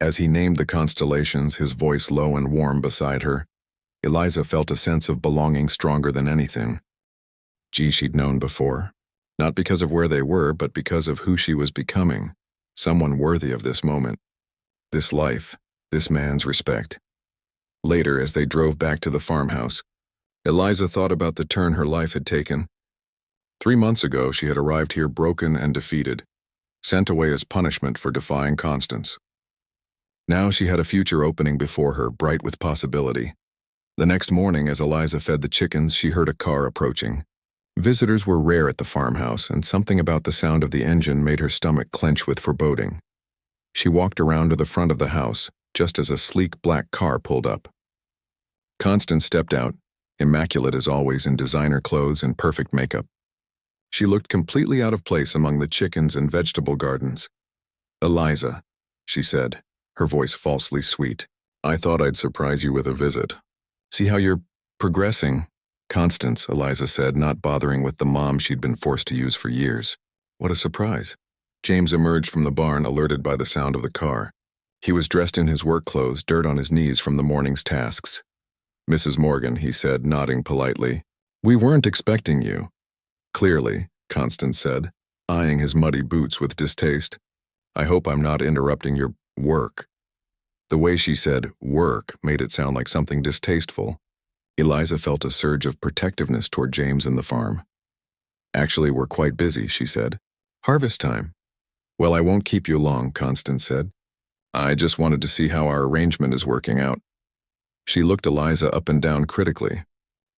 As he named the constellations, his voice low and warm beside her, Eliza felt a sense of belonging stronger than anything. Gee, she'd known before. Not because of where they were, but because of who she was becoming. Someone worthy of this moment. This life, this man's respect. Later, as they drove back to the farmhouse, Eliza thought about the turn her life had taken. 3 months ago, she had arrived here broken and defeated, sent away as punishment for defying Constance. Now she had a future opening before her, bright with possibility. The next morning, as Eliza fed the chickens, she heard a car approaching. Visitors were rare at the farmhouse, and something about the sound of the engine made her stomach clench with foreboding. She walked around to the front of the house, just as a sleek black car pulled up. Constance stepped out, immaculate as always in designer clothes and perfect makeup. She looked completely out of place among the chickens and vegetable gardens. "Eliza," she said, her voice falsely sweet. "I thought I'd surprise you with a visit. See how you're progressing?" "Constance," Eliza said, not bothering with the mom she'd been forced to use for years. "What a surprise." James emerged from the barn, alerted by the sound of the car. He was dressed in his work clothes, dirt on his knees from the morning's tasks. "Mrs. Morgan," he said, nodding politely. "We weren't expecting you." "Clearly," Constance said, eyeing his muddy boots with distaste. "I hope I'm not interrupting your work." The way she said work made it sound like something distasteful. Eliza felt a surge of protectiveness toward James and the farm. "Actually, we're quite busy," she said. "Harvest time." "Well, I won't keep you long," Constance said. "I just wanted to see how our arrangement is working out." She looked Eliza up and down critically.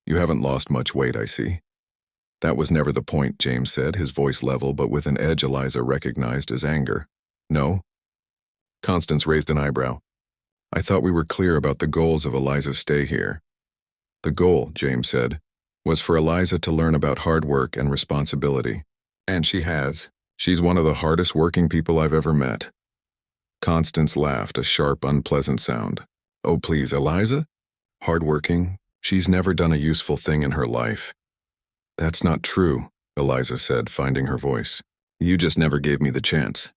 "You haven't lost much weight, I see." "That was never the point," James said, his voice level but with an edge Eliza recognized as anger. "No?" Constance raised an eyebrow. "I thought we were clear about the goals of Eliza's stay here." "The goal," James said, "was for Eliza to learn about hard work and responsibility. And she has. She's one of the hardest working people I've ever met." Constance laughed, a sharp, unpleasant sound. "Oh, please, Eliza? Hardworking? She's never done a useful thing in her life." "That's not true," Eliza said, finding her voice. "You just never gave me the chance."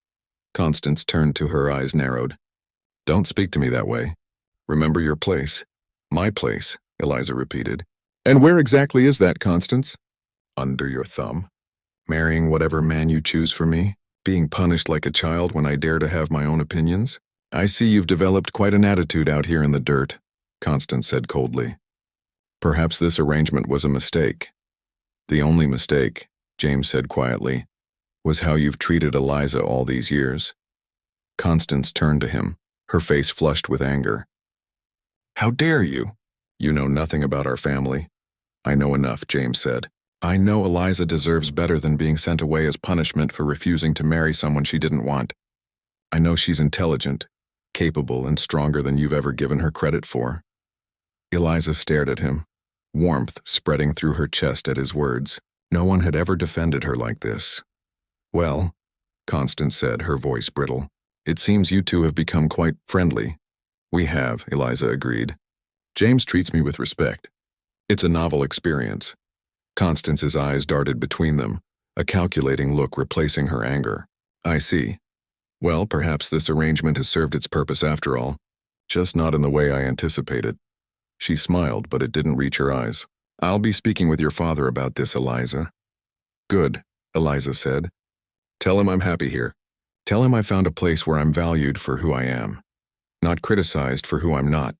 Constance turned to her eyes narrowed. "Don't speak to me that way. Remember your place." "My place," Eliza repeated. "And where exactly is that, Constance?" "Under your thumb. Marrying whatever man you choose for me. Being punished like a child when I dare to have my own opinions. I see you've developed quite an attitude out here in the dirt," Constance said coldly. "Perhaps this arrangement was a mistake." "The only mistake," James said quietly, "was how you've treated Eliza all these years." Constance turned to him, her face flushed with anger. "How dare you? You know nothing about our family." "I know enough," James said. "I know Eliza deserves better than being sent away as punishment for refusing to marry someone she didn't want. I know she's intelligent, capable, and stronger than you've ever given her credit for." Eliza stared at him, warmth spreading through her chest at his words. No one had ever defended her like this. "Well," Constance said, her voice brittle, "it seems you two have become quite friendly." "We have," Eliza agreed. "James treats me with respect. It's a novel experience." Constance's eyes darted between them, a calculating look replacing her anger. "I see. Well, perhaps this arrangement has served its purpose after all, just not in the way I anticipated." She smiled, but it didn't reach her eyes. "I'll be speaking with your father about this, Eliza." "Good," Eliza said. "Tell him I'm happy here. Tell him I found a place where I'm valued for who I am, not criticized for who I'm not."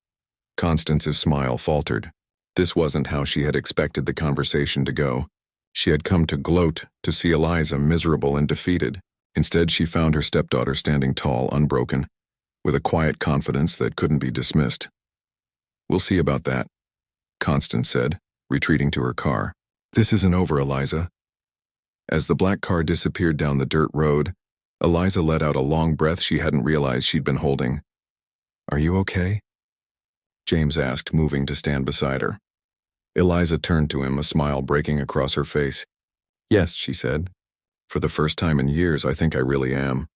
Constance's smile faltered. This wasn't how she had expected the conversation to go. She had come to gloat, to see Eliza miserable and defeated. Instead, she found her stepdaughter standing tall, unbroken, with a quiet confidence that couldn't be dismissed. "We'll see about that," Constance said, retreating to her car. "This isn't over, Eliza." As the black car disappeared down the dirt road, Eliza let out a long breath she hadn't realized she'd been holding. "Are you okay?" James asked, moving to stand beside her. Eliza turned to him, a smile breaking across her face. "Yes," she said. "For the first time in years, I think I really am."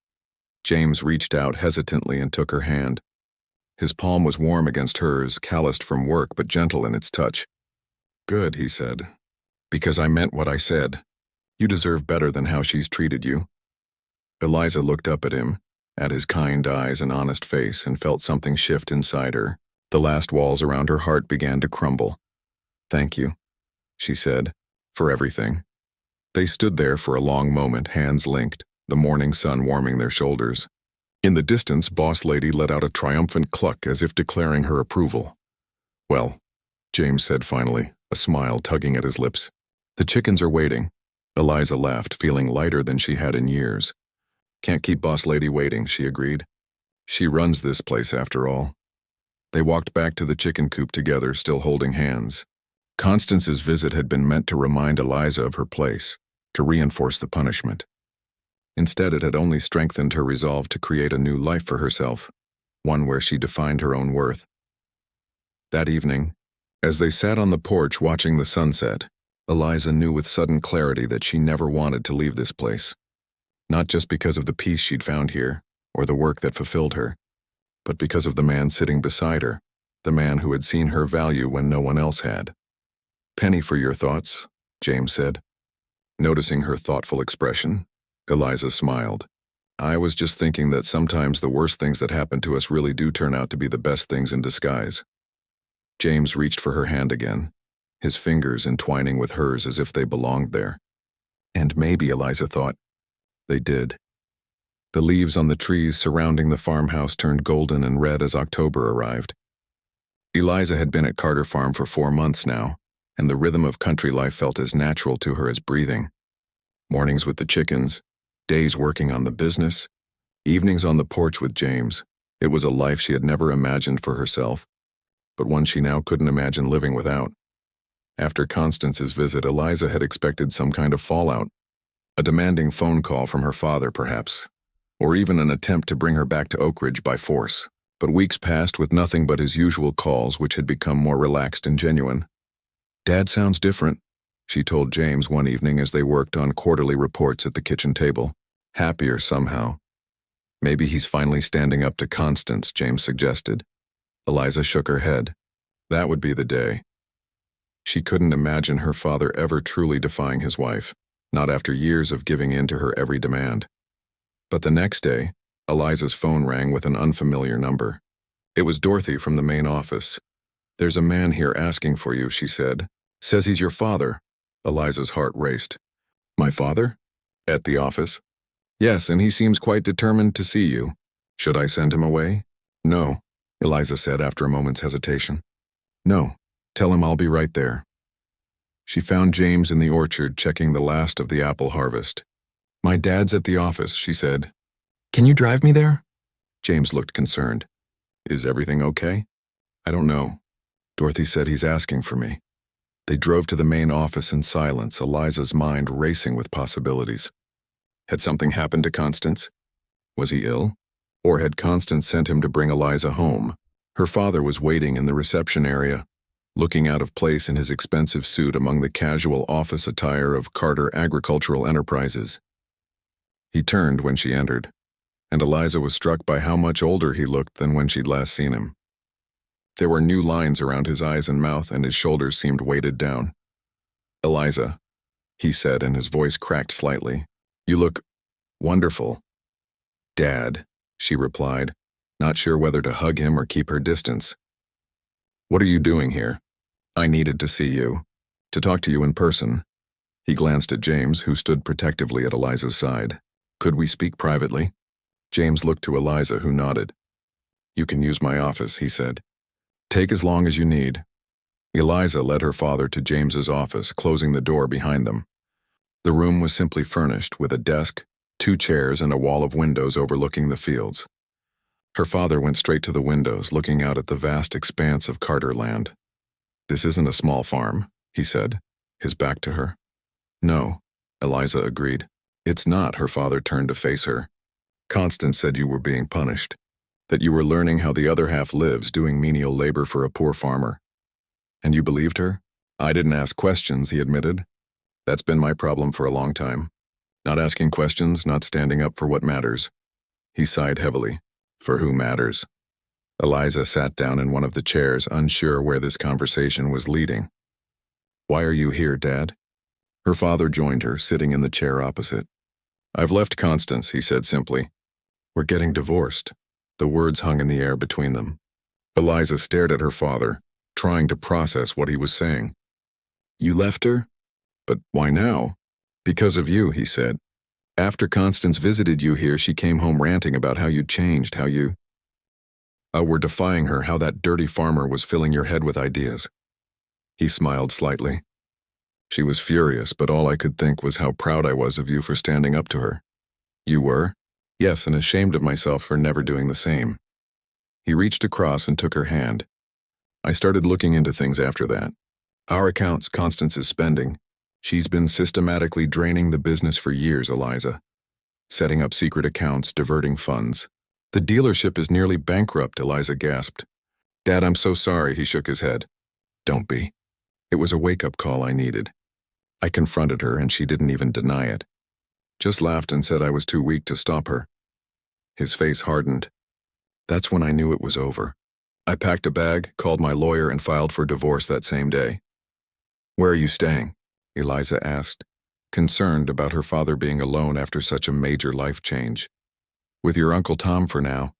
James reached out hesitantly and took her hand. His palm was warm against hers, calloused from work but gentle in its touch. "Good," he said. "Because I meant what I said. You deserve better than how she's treated you." Eliza looked up at him, at his kind eyes and honest face, and felt something shift inside her. The last walls around her heart began to crumble. "Thank you," she said, "for everything." They stood there for a long moment, hands linked, the morning sun warming their shoulders. In the distance, Boss Lady let out a triumphant cluck as if declaring her approval. "Well," James said finally, a smile tugging at his lips. "The chickens are waiting." Eliza laughed, feeling lighter than she had in years. "Can't keep Boss Lady waiting," she agreed. "She runs this place after all." They walked back to the chicken coop together, still holding hands. Constance's visit had been meant to remind Eliza of her place, to reinforce the punishment. Instead, it had only strengthened her resolve to create a new life for herself, one where she defined her own worth. That evening, as they sat on the porch watching the sunset, Eliza knew with sudden clarity that she never wanted to leave this place. Not just because of the peace she'd found here, or the work that fulfilled her, but because of the man sitting beside her, the man who had seen her value when no one else had. "Penny for your thoughts," James said. Noticing her thoughtful expression, Eliza smiled. "I was just thinking that sometimes the worst things that happen to us really do turn out to be the best things in disguise." James reached for her hand again, his fingers entwining with hers as if they belonged there. And maybe, Eliza thought, they did. The leaves on the trees surrounding the farmhouse turned golden and red as October arrived. Eliza had been at Carter Farm for 4 months now, and the rhythm of country life felt as natural to her as breathing. Mornings with the chickens, days working on the business, evenings on the porch with James. It was a life she had never imagined for herself, but one she now couldn't imagine living without. After Constance's visit, Eliza had expected some kind of fallout, a demanding phone call from her father, perhaps, or even an attempt to bring her back to Oak Ridge by force. But weeks passed with nothing but his usual calls, which had become more relaxed and genuine. "Dad sounds different," she told James one evening as they worked on quarterly reports at the kitchen table. "Happier somehow." "Maybe he's finally standing up to Constance," James suggested. Eliza shook her head. That would be the day. She couldn't imagine her father ever truly defying his wife, not after years of giving in to her every demand. But the next day, Eliza's phone rang with an unfamiliar number. It was Dorothy from the main office. "There's a man here asking for you," she said. "Says he's your father." Eliza's heart raced. "My father? At the office?" "Yes, and he seems quite determined to see you. Should I send him away?" "No," Eliza said after a moment's hesitation. "No, tell him I'll be right there." She found James in the orchard checking the last of the apple harvest. "My dad's at the office," she said. "Can you drive me there?" James looked concerned. "Is everything okay?" "I don't know. Dorothy said he's asking for me." They drove to the main office in silence, Eliza's mind racing with possibilities. Had something happened to Constance? Was he ill? Or had Constance sent him to bring Eliza home? Her father was waiting in the reception area, looking out of place in his expensive suit among the casual office attire of Carter Agricultural Enterprises. He turned when she entered, and Eliza was struck by how much older he looked than when she'd last seen him. There were new lines around his eyes and mouth, and his shoulders seemed weighted down. "Eliza," he said, and his voice cracked slightly, "you look wonderful." "Dad," she replied, not sure whether to hug him or keep her distance. "What are you doing here?" "I needed to see you. To talk to you in person." He glanced at James, who stood protectively at Eliza's side. "Could we speak privately?" James looked to Eliza, who nodded. "You can use my office," he said. "Take as long as you need." Eliza led her father to James's office, closing the door behind them. The room was simply furnished, with a desk, 2 chairs, and a wall of windows overlooking the fields. Her father went straight to the windows, looking out at the vast expanse of Carter land. "This isn't a small farm," he said, his back to her. "No," Eliza agreed. "It's not." Her father turned to face her. "Constance said you were being punished, that you were learning how the other half lives, doing menial labor for a poor farmer. And you believed her?" "I didn't ask questions," he admitted. "That's been my problem for a long time. Not asking questions, not standing up for what matters." He sighed heavily. "For who matters?" Eliza sat down in one of the chairs, unsure where this conversation was leading. "Why are you here, Dad?" Her father joined her, sitting in the chair opposite. "I've left Constance," he said simply. "We're getting divorced." The words hung in the air between them. Eliza stared at her father, trying to process what he was saying. "You left her? But why now?" "Because of you," he said. "After Constance visited you here, she came home ranting about how you'd changed, how you were defying her, how that dirty farmer was filling your head with ideas." He smiled slightly. "She was furious, but all I could think was how proud I was of you for standing up to her." "You were?" "Yes, and ashamed of myself for never doing the same." He reached across and took her hand. I started looking into things after that. Our accounts, Constance's spending. She's been systematically draining the business for years, Eliza. Setting up secret accounts, diverting funds. The dealership is nearly bankrupt, Eliza gasped. Dad, I'm so sorry, he shook his head. Don't be. It was a wake-up call I needed. I confronted her and she didn't even deny it. Just laughed and said I was too weak to stop her. His face hardened. That's when I knew it was over. I packed a bag, called my lawyer, and filed for divorce that same day. Where are you staying? Eliza asked, concerned about her father being alone after such a major life change. With your Uncle Tom for now.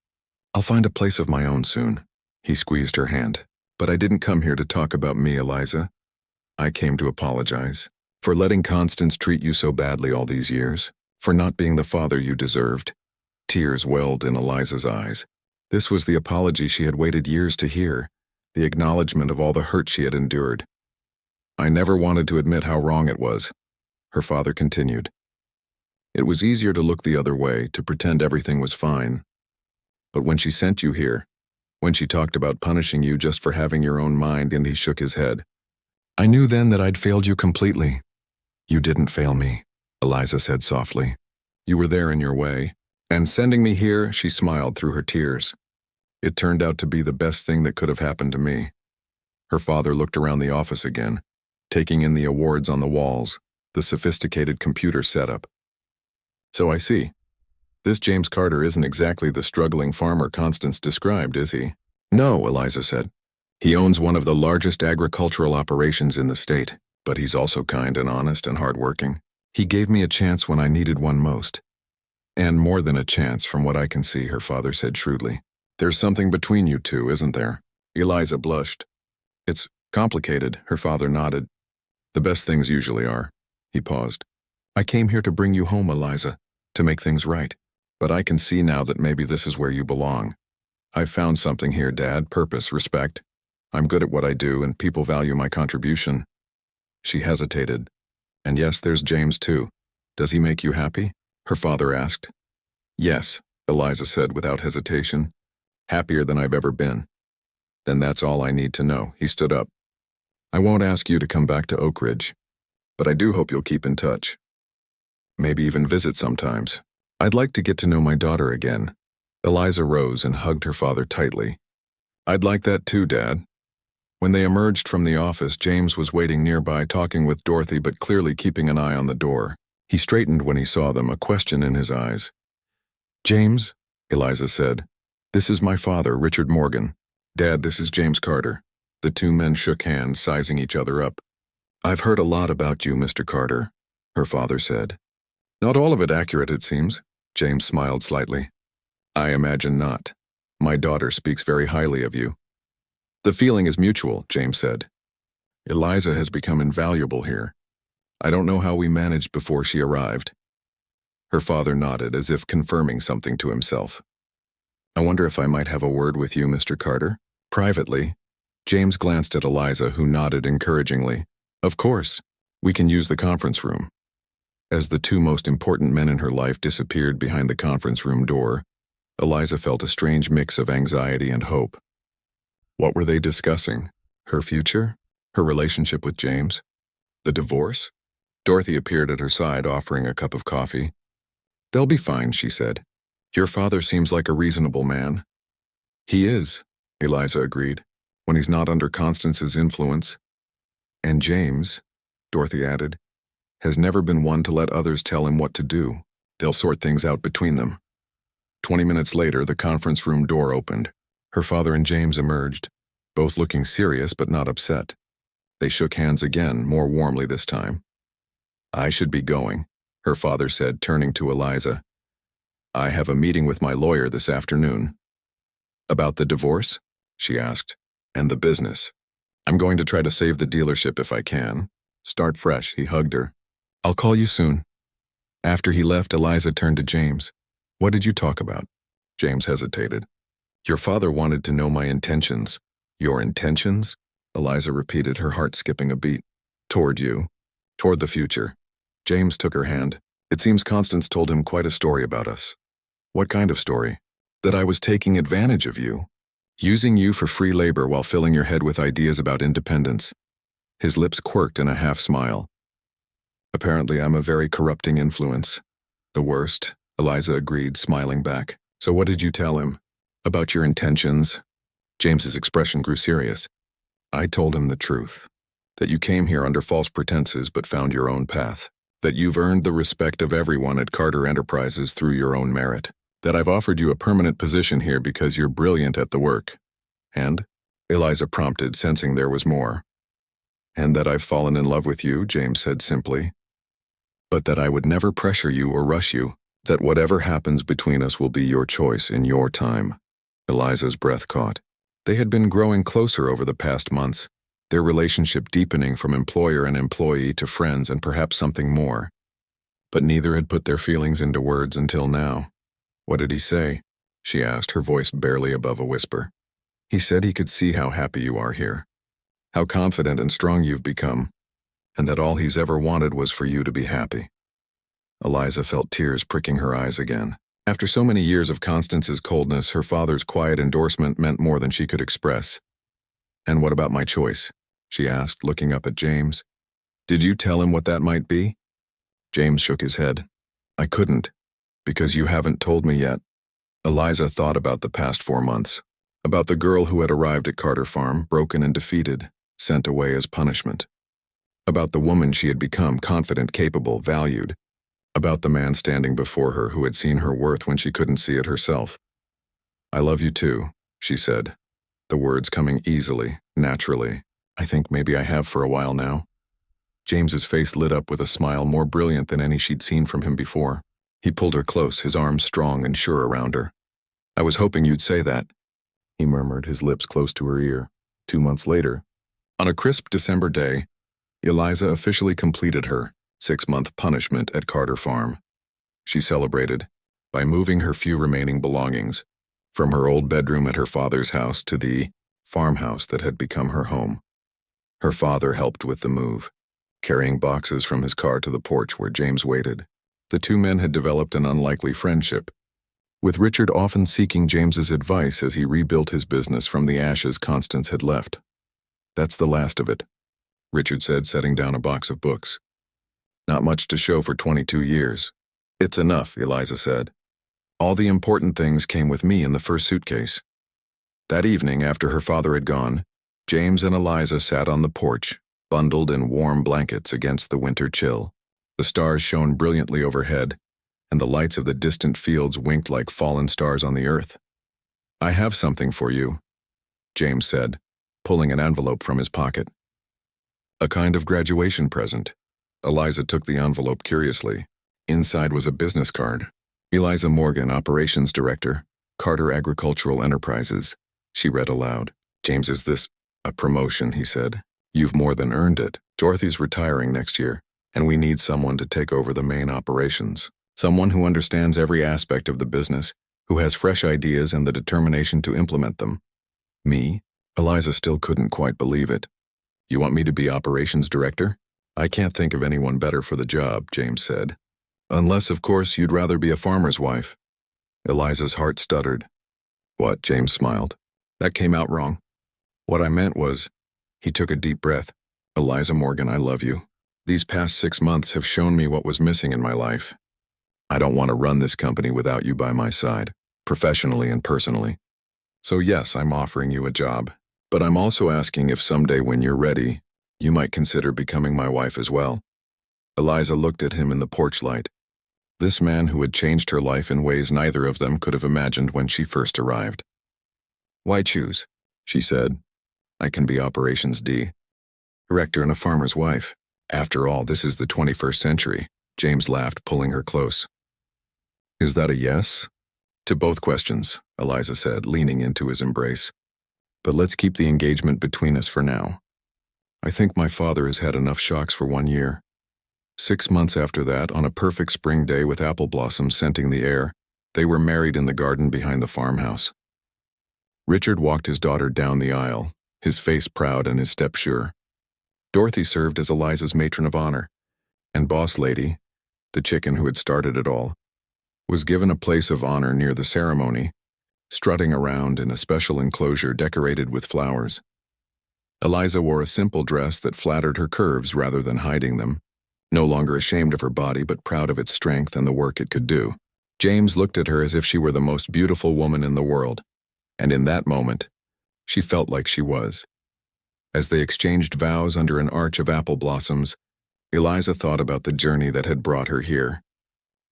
I'll find a place of my own soon. He squeezed her hand. But I didn't come here to talk about me, Eliza. I came to apologize. For letting Constance treat you so badly all these years. For not being the father you deserved. Tears welled in Eliza's eyes. This was the apology she had waited years to hear. The acknowledgement of all the hurt she had endured. I never wanted to admit how wrong it was. Her father continued. It was easier to look the other way, to pretend everything was fine. But when she sent you here, when she talked about punishing you just for having your own mind, and he shook his head, I knew then that I'd failed you completely. You didn't fail me, Eliza said softly. You were there in your way. And sending me here, she smiled through her tears. It turned out to be the best thing that could have happened to me. Her father looked around the office again, taking in the awards on the walls, the sophisticated computer setup. So I see. This James Carter isn't exactly the struggling farmer Constance described, is he? No, Eliza said. He owns one of the largest agricultural operations in the state, but he's also kind and honest and hardworking. He gave me a chance when I needed one most. And more than a chance from what I can see, her father said shrewdly. There's something between you two, isn't there? Eliza blushed. It's complicated, her father nodded. The best things usually are. He paused. I came here to bring you home, Eliza, to make things right. But I can see now that maybe this is where you belong. I've found something here, Dad, purpose, respect. I'm good at what I do and people value my contribution. She hesitated. And yes, there's James too. Does he make you happy? Her father asked. Yes, Eliza said without hesitation. Happier than I've ever been. Then that's all I need to know. He stood up. I won't ask you to come back to Oak Ridge, but I do hope you'll keep in touch. Maybe even visit sometimes. I'd like to get to know my daughter again. Eliza rose and hugged her father tightly. I'd like that too, Dad. When they emerged from the office, James was waiting nearby talking with Dorothy but clearly keeping an eye on the door. He straightened when he saw them, a question in his eyes. James, Eliza said, this is my father, Richard Morgan. Dad, this is James Carter. The two men shook hands, sizing each other up. I've heard a lot about you, Mr. Carter, her father said. Not all of it accurate, it seems. James smiled slightly. I imagine not. My daughter speaks very highly of you. The feeling is mutual, James said. Eliza has become invaluable here. I don't know how we managed before she arrived. Her father nodded as if confirming something to himself. I wonder if I might have a word with you, Mr. Carter. Privately. James glanced at Eliza, who nodded encouragingly. Of course. We can use the conference room. As the two most important men in her life disappeared behind the conference room door, Eliza felt a strange mix of anxiety and hope. What were they discussing? Her future? Her relationship with James? The divorce? Dorothy appeared at her side, offering a cup of coffee. They'll be fine, she said. Your father seems like a reasonable man. He is, Eliza agreed, when he's not under Constance's influence. And James, Dorothy added, has never been one to let others tell him what to do. They'll sort things out between them. 20 minutes later, the conference room door opened. Her father and James emerged, both looking serious but not upset. They shook hands again, more warmly this time. I should be going, her father said, turning to Eliza. I have a meeting with my lawyer this afternoon. About the divorce? She asked. And the business. I'm going to try to save the dealership if I can. Start fresh, he hugged her. I'll call you soon. After he left, Eliza turned to James. What did you talk about? James hesitated. Your father wanted to know my intentions. Your intentions? Eliza repeated, her heart skipping a beat. Toward you. Toward the future. James took her hand. It seems Constance told him quite a story about us. What kind of story? That I was taking advantage of you. Using you for free labor while filling your head with ideas about independence. His lips quirked in a half-smile. Apparently, I'm a very corrupting influence. The worst, Eliza agreed, smiling back. So what did you tell him? About your intentions? James's expression grew serious. I told him the truth. That you came here under false pretenses but found your own path. That you've earned the respect of everyone at Carter Enterprises through your own merit. That I've offered you a permanent position here because you're brilliant at the work. And? Eliza prompted, sensing there was more. And that I've fallen in love with you, James said simply. But that I would never pressure you or rush you. That whatever happens between us will be your choice in your time. Eliza's breath caught. They had been growing closer over the past months, their relationship deepening from employer and employee to friends and perhaps something more. But neither had put their feelings into words until now. What did he say? She asked, her voice barely above a whisper. He said he could see how happy you are here, how confident and strong you've become, and that all he's ever wanted was for you to be happy. Eliza felt tears pricking her eyes again. After so many years of Constance's coldness, her father's quiet endorsement meant more than she could express. And what about my choice? She asked, looking up at James. Did you tell him what that might be? James shook his head. I couldn't, because you haven't told me yet. Eliza thought about the past 4 months, about the girl who had arrived at Carter Farm, broken and defeated, sent away as punishment. About the woman she had become, confident, capable, valued. About the man standing before her who had seen her worth when she couldn't see it herself. I love you too, she said, the words coming easily, naturally. I think maybe I have for a while now. James's face lit up with a smile more brilliant than any she'd seen from him before. He pulled her close, his arms strong and sure around her. I was hoping you'd say that, he murmured, his lips close to her ear. 2 months later, on a crisp December day, Eliza officially completed her 6-month punishment at Carter Farm. She celebrated by moving her few remaining belongings from her old bedroom at her father's house to the farmhouse that had become her home. Her father helped with the move, carrying boxes from his car to the porch where James waited. The two men had developed an unlikely friendship, with Richard often seeking James's advice as he rebuilt his business from the ashes Constance had left. That's the last of it, Richard said, setting down a box of books. Not much to show for 22 years. It's enough, Eliza said. All the important things came with me in the first suitcase. That evening, after her father had gone, James and Eliza sat on the porch, bundled in warm blankets against the winter chill. The stars shone brilliantly overhead, and the lights of the distant fields winked like fallen stars on the earth. I have something for you, James said, pulling an envelope from his pocket. A kind of graduation present. Eliza took the envelope curiously. Inside was a business card. Eliza Morgan, Operations Director, Carter Agricultural Enterprises. She read aloud. James, is this a promotion, he said. You've more than earned it. Dorothy's retiring next year, and we need someone to take over the main operations. Someone who understands every aspect of the business, who has fresh ideas and the determination to implement them. Me? Eliza still couldn't quite believe it. You want me to be Operations Director? I can't think of anyone better for the job, James said. Unless, of course, you'd rather be a farmer's wife. Eliza's heart stuttered. What? James smiled. That came out wrong. What I meant was, he took a deep breath. Eliza Morgan, I love you. These past 6 months have shown me what was missing in my life. I don't want to run this company without you by my side, professionally and personally. So yes, I'm offering you a job, but I'm also asking if someday when you're ready, you might consider becoming my wife as well. Eliza looked at him in the porch light. This man who had changed her life in ways neither of them could have imagined when she first arrived. Why choose? She said. I can be Operations D, Director and a farmer's wife. After all, this is the 21st century. James laughed, pulling her close. Is that a yes? To both questions, Eliza said, leaning into his embrace. But let's keep the engagement between us for now. I think my father has had enough shocks for 1 year. 6 months after that, on a perfect spring day with apple blossoms scenting the air, they were married in the garden behind the farmhouse. Richard walked his daughter down the aisle, his face proud and his step sure. Dorothy served as Eliza's matron of honor, and Boss Lady, the chicken who had started it all, was given a place of honor near the ceremony, strutting around in a special enclosure decorated with flowers. Eliza wore a simple dress that flattered her curves rather than hiding them, no longer ashamed of her body but proud of its strength and the work it could do. James looked at her as if she were the most beautiful woman in the world, and in that moment, she felt like she was. As they exchanged vows under an arch of apple blossoms, Eliza thought about the journey that had brought her here.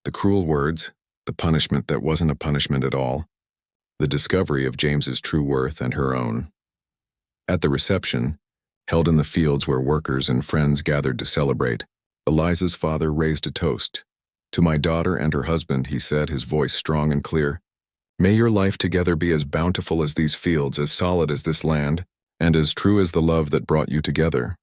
The cruel words, the punishment that wasn't a punishment at all, the discovery of James's true worth and her own. At the reception, held in the fields where workers and friends gathered to celebrate, Eliza's father raised a toast. "To my daughter and her husband," he said, his voice strong and clear. "May your life together be as bountiful as these fields, as solid as this land, and as true as the love that brought you together."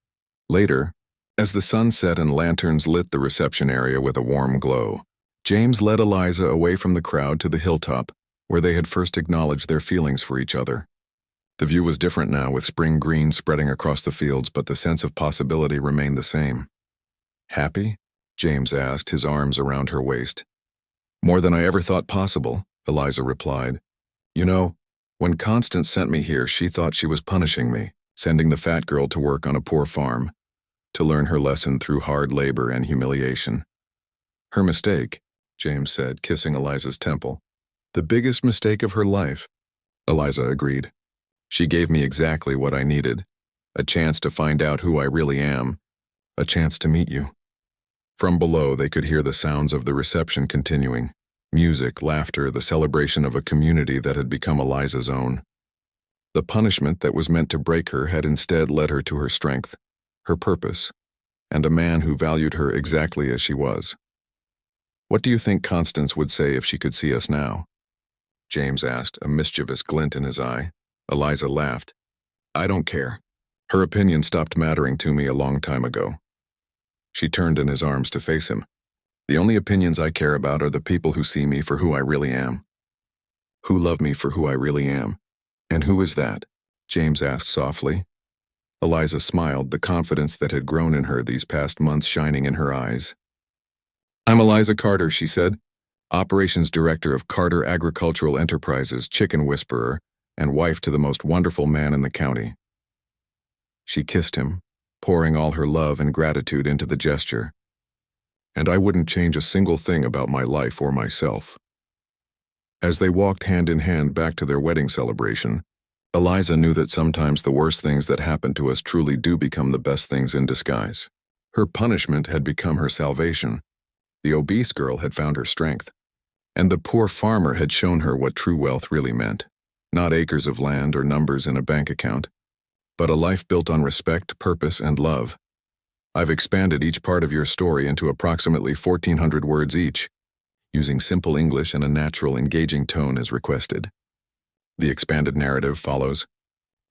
Later, as the sun set and lanterns lit the reception area with a warm glow, James led Eliza away from the crowd to the hilltop, where they had first acknowledged their feelings for each other. The view was different now, with spring green spreading across the fields, but the sense of possibility remained the same. "Happy?" James asked, his arms around her waist. "More than I ever thought possible," Eliza replied. "You know, when Constance sent me here, she thought she was punishing me, sending the fat girl to work on a poor farm, to learn her lesson through hard labor and humiliation. Her mistake," James said, kissing Eliza's temple. "The biggest mistake of her life," Eliza agreed. "She gave me exactly what I needed, a chance to find out who I really am, a chance to meet you." From below, they could hear the sounds of the reception continuing. Music, laughter, the celebration of a community that had become Eliza's own. The punishment that was meant to break her had instead led her to her strength, her purpose, and a man who valued her exactly as she was. "What do you think Constance would say if she could see us now?" James asked, a mischievous glint in his eye. Eliza laughed. "I don't care. Her opinion stopped mattering to me a long time ago." She turned in his arms to face him. "The only opinions I care about are the people who see me for who I really am. Who love me for who I really am." "And who is that?" James asked softly. Eliza smiled, the confidence that had grown in her these past months shining in her eyes. "I'm Eliza Carter," she said, "Operations Director of Carter Agricultural Enterprises, Chicken Whisperer, and wife to the most wonderful man in the county." She kissed him, pouring all her love and gratitude into the gesture. "And I wouldn't change a single thing about my life or myself." As they walked hand in hand back to their wedding celebration, Eliza knew that sometimes the worst things that happen to us truly do become the best things in disguise. Her punishment had become her salvation. The obese girl had found her strength, and the poor farmer had shown her what true wealth really meant. Not acres of land or numbers in a bank account, but a life built on respect, purpose, and love. I've expanded each part of your story into approximately 1,400 words each, using simple English and a natural, engaging tone as requested. The expanded narrative follows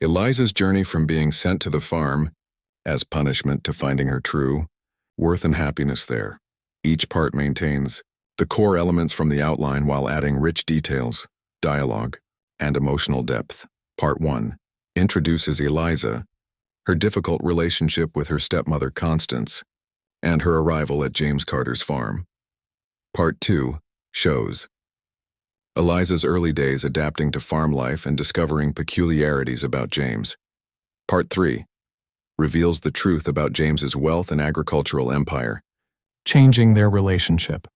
Eliza's journey from being sent to the farm as punishment to finding her true worth and happiness there. Each part maintains the core elements from the outline while adding rich details, dialogue, and emotional depth. Part 1 introduces Eliza, her difficult relationship with her stepmother Constance, and her arrival at James Carter's farm. Part 2 shows Eliza's early days adapting to farm life and discovering peculiarities about James. Part 3 reveals the truth about James's wealth and agricultural empire, changing their relationship.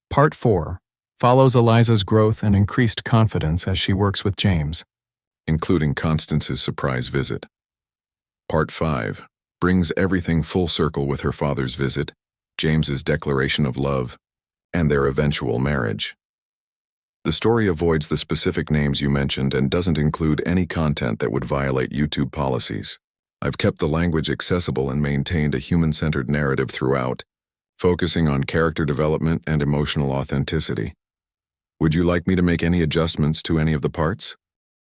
Part 4 follows Eliza's growth and increased confidence as she works with James, including Constance's surprise visit. Part 5 brings everything full circle with her father's visit, James's declaration of love, and their eventual marriage. The story avoids the specific names you mentioned and doesn't include any content that would violate YouTube policies. I've kept the language accessible and maintained a human-centered narrative throughout, focusing on character development and emotional authenticity. Would you like me to make any adjustments to any of the parts?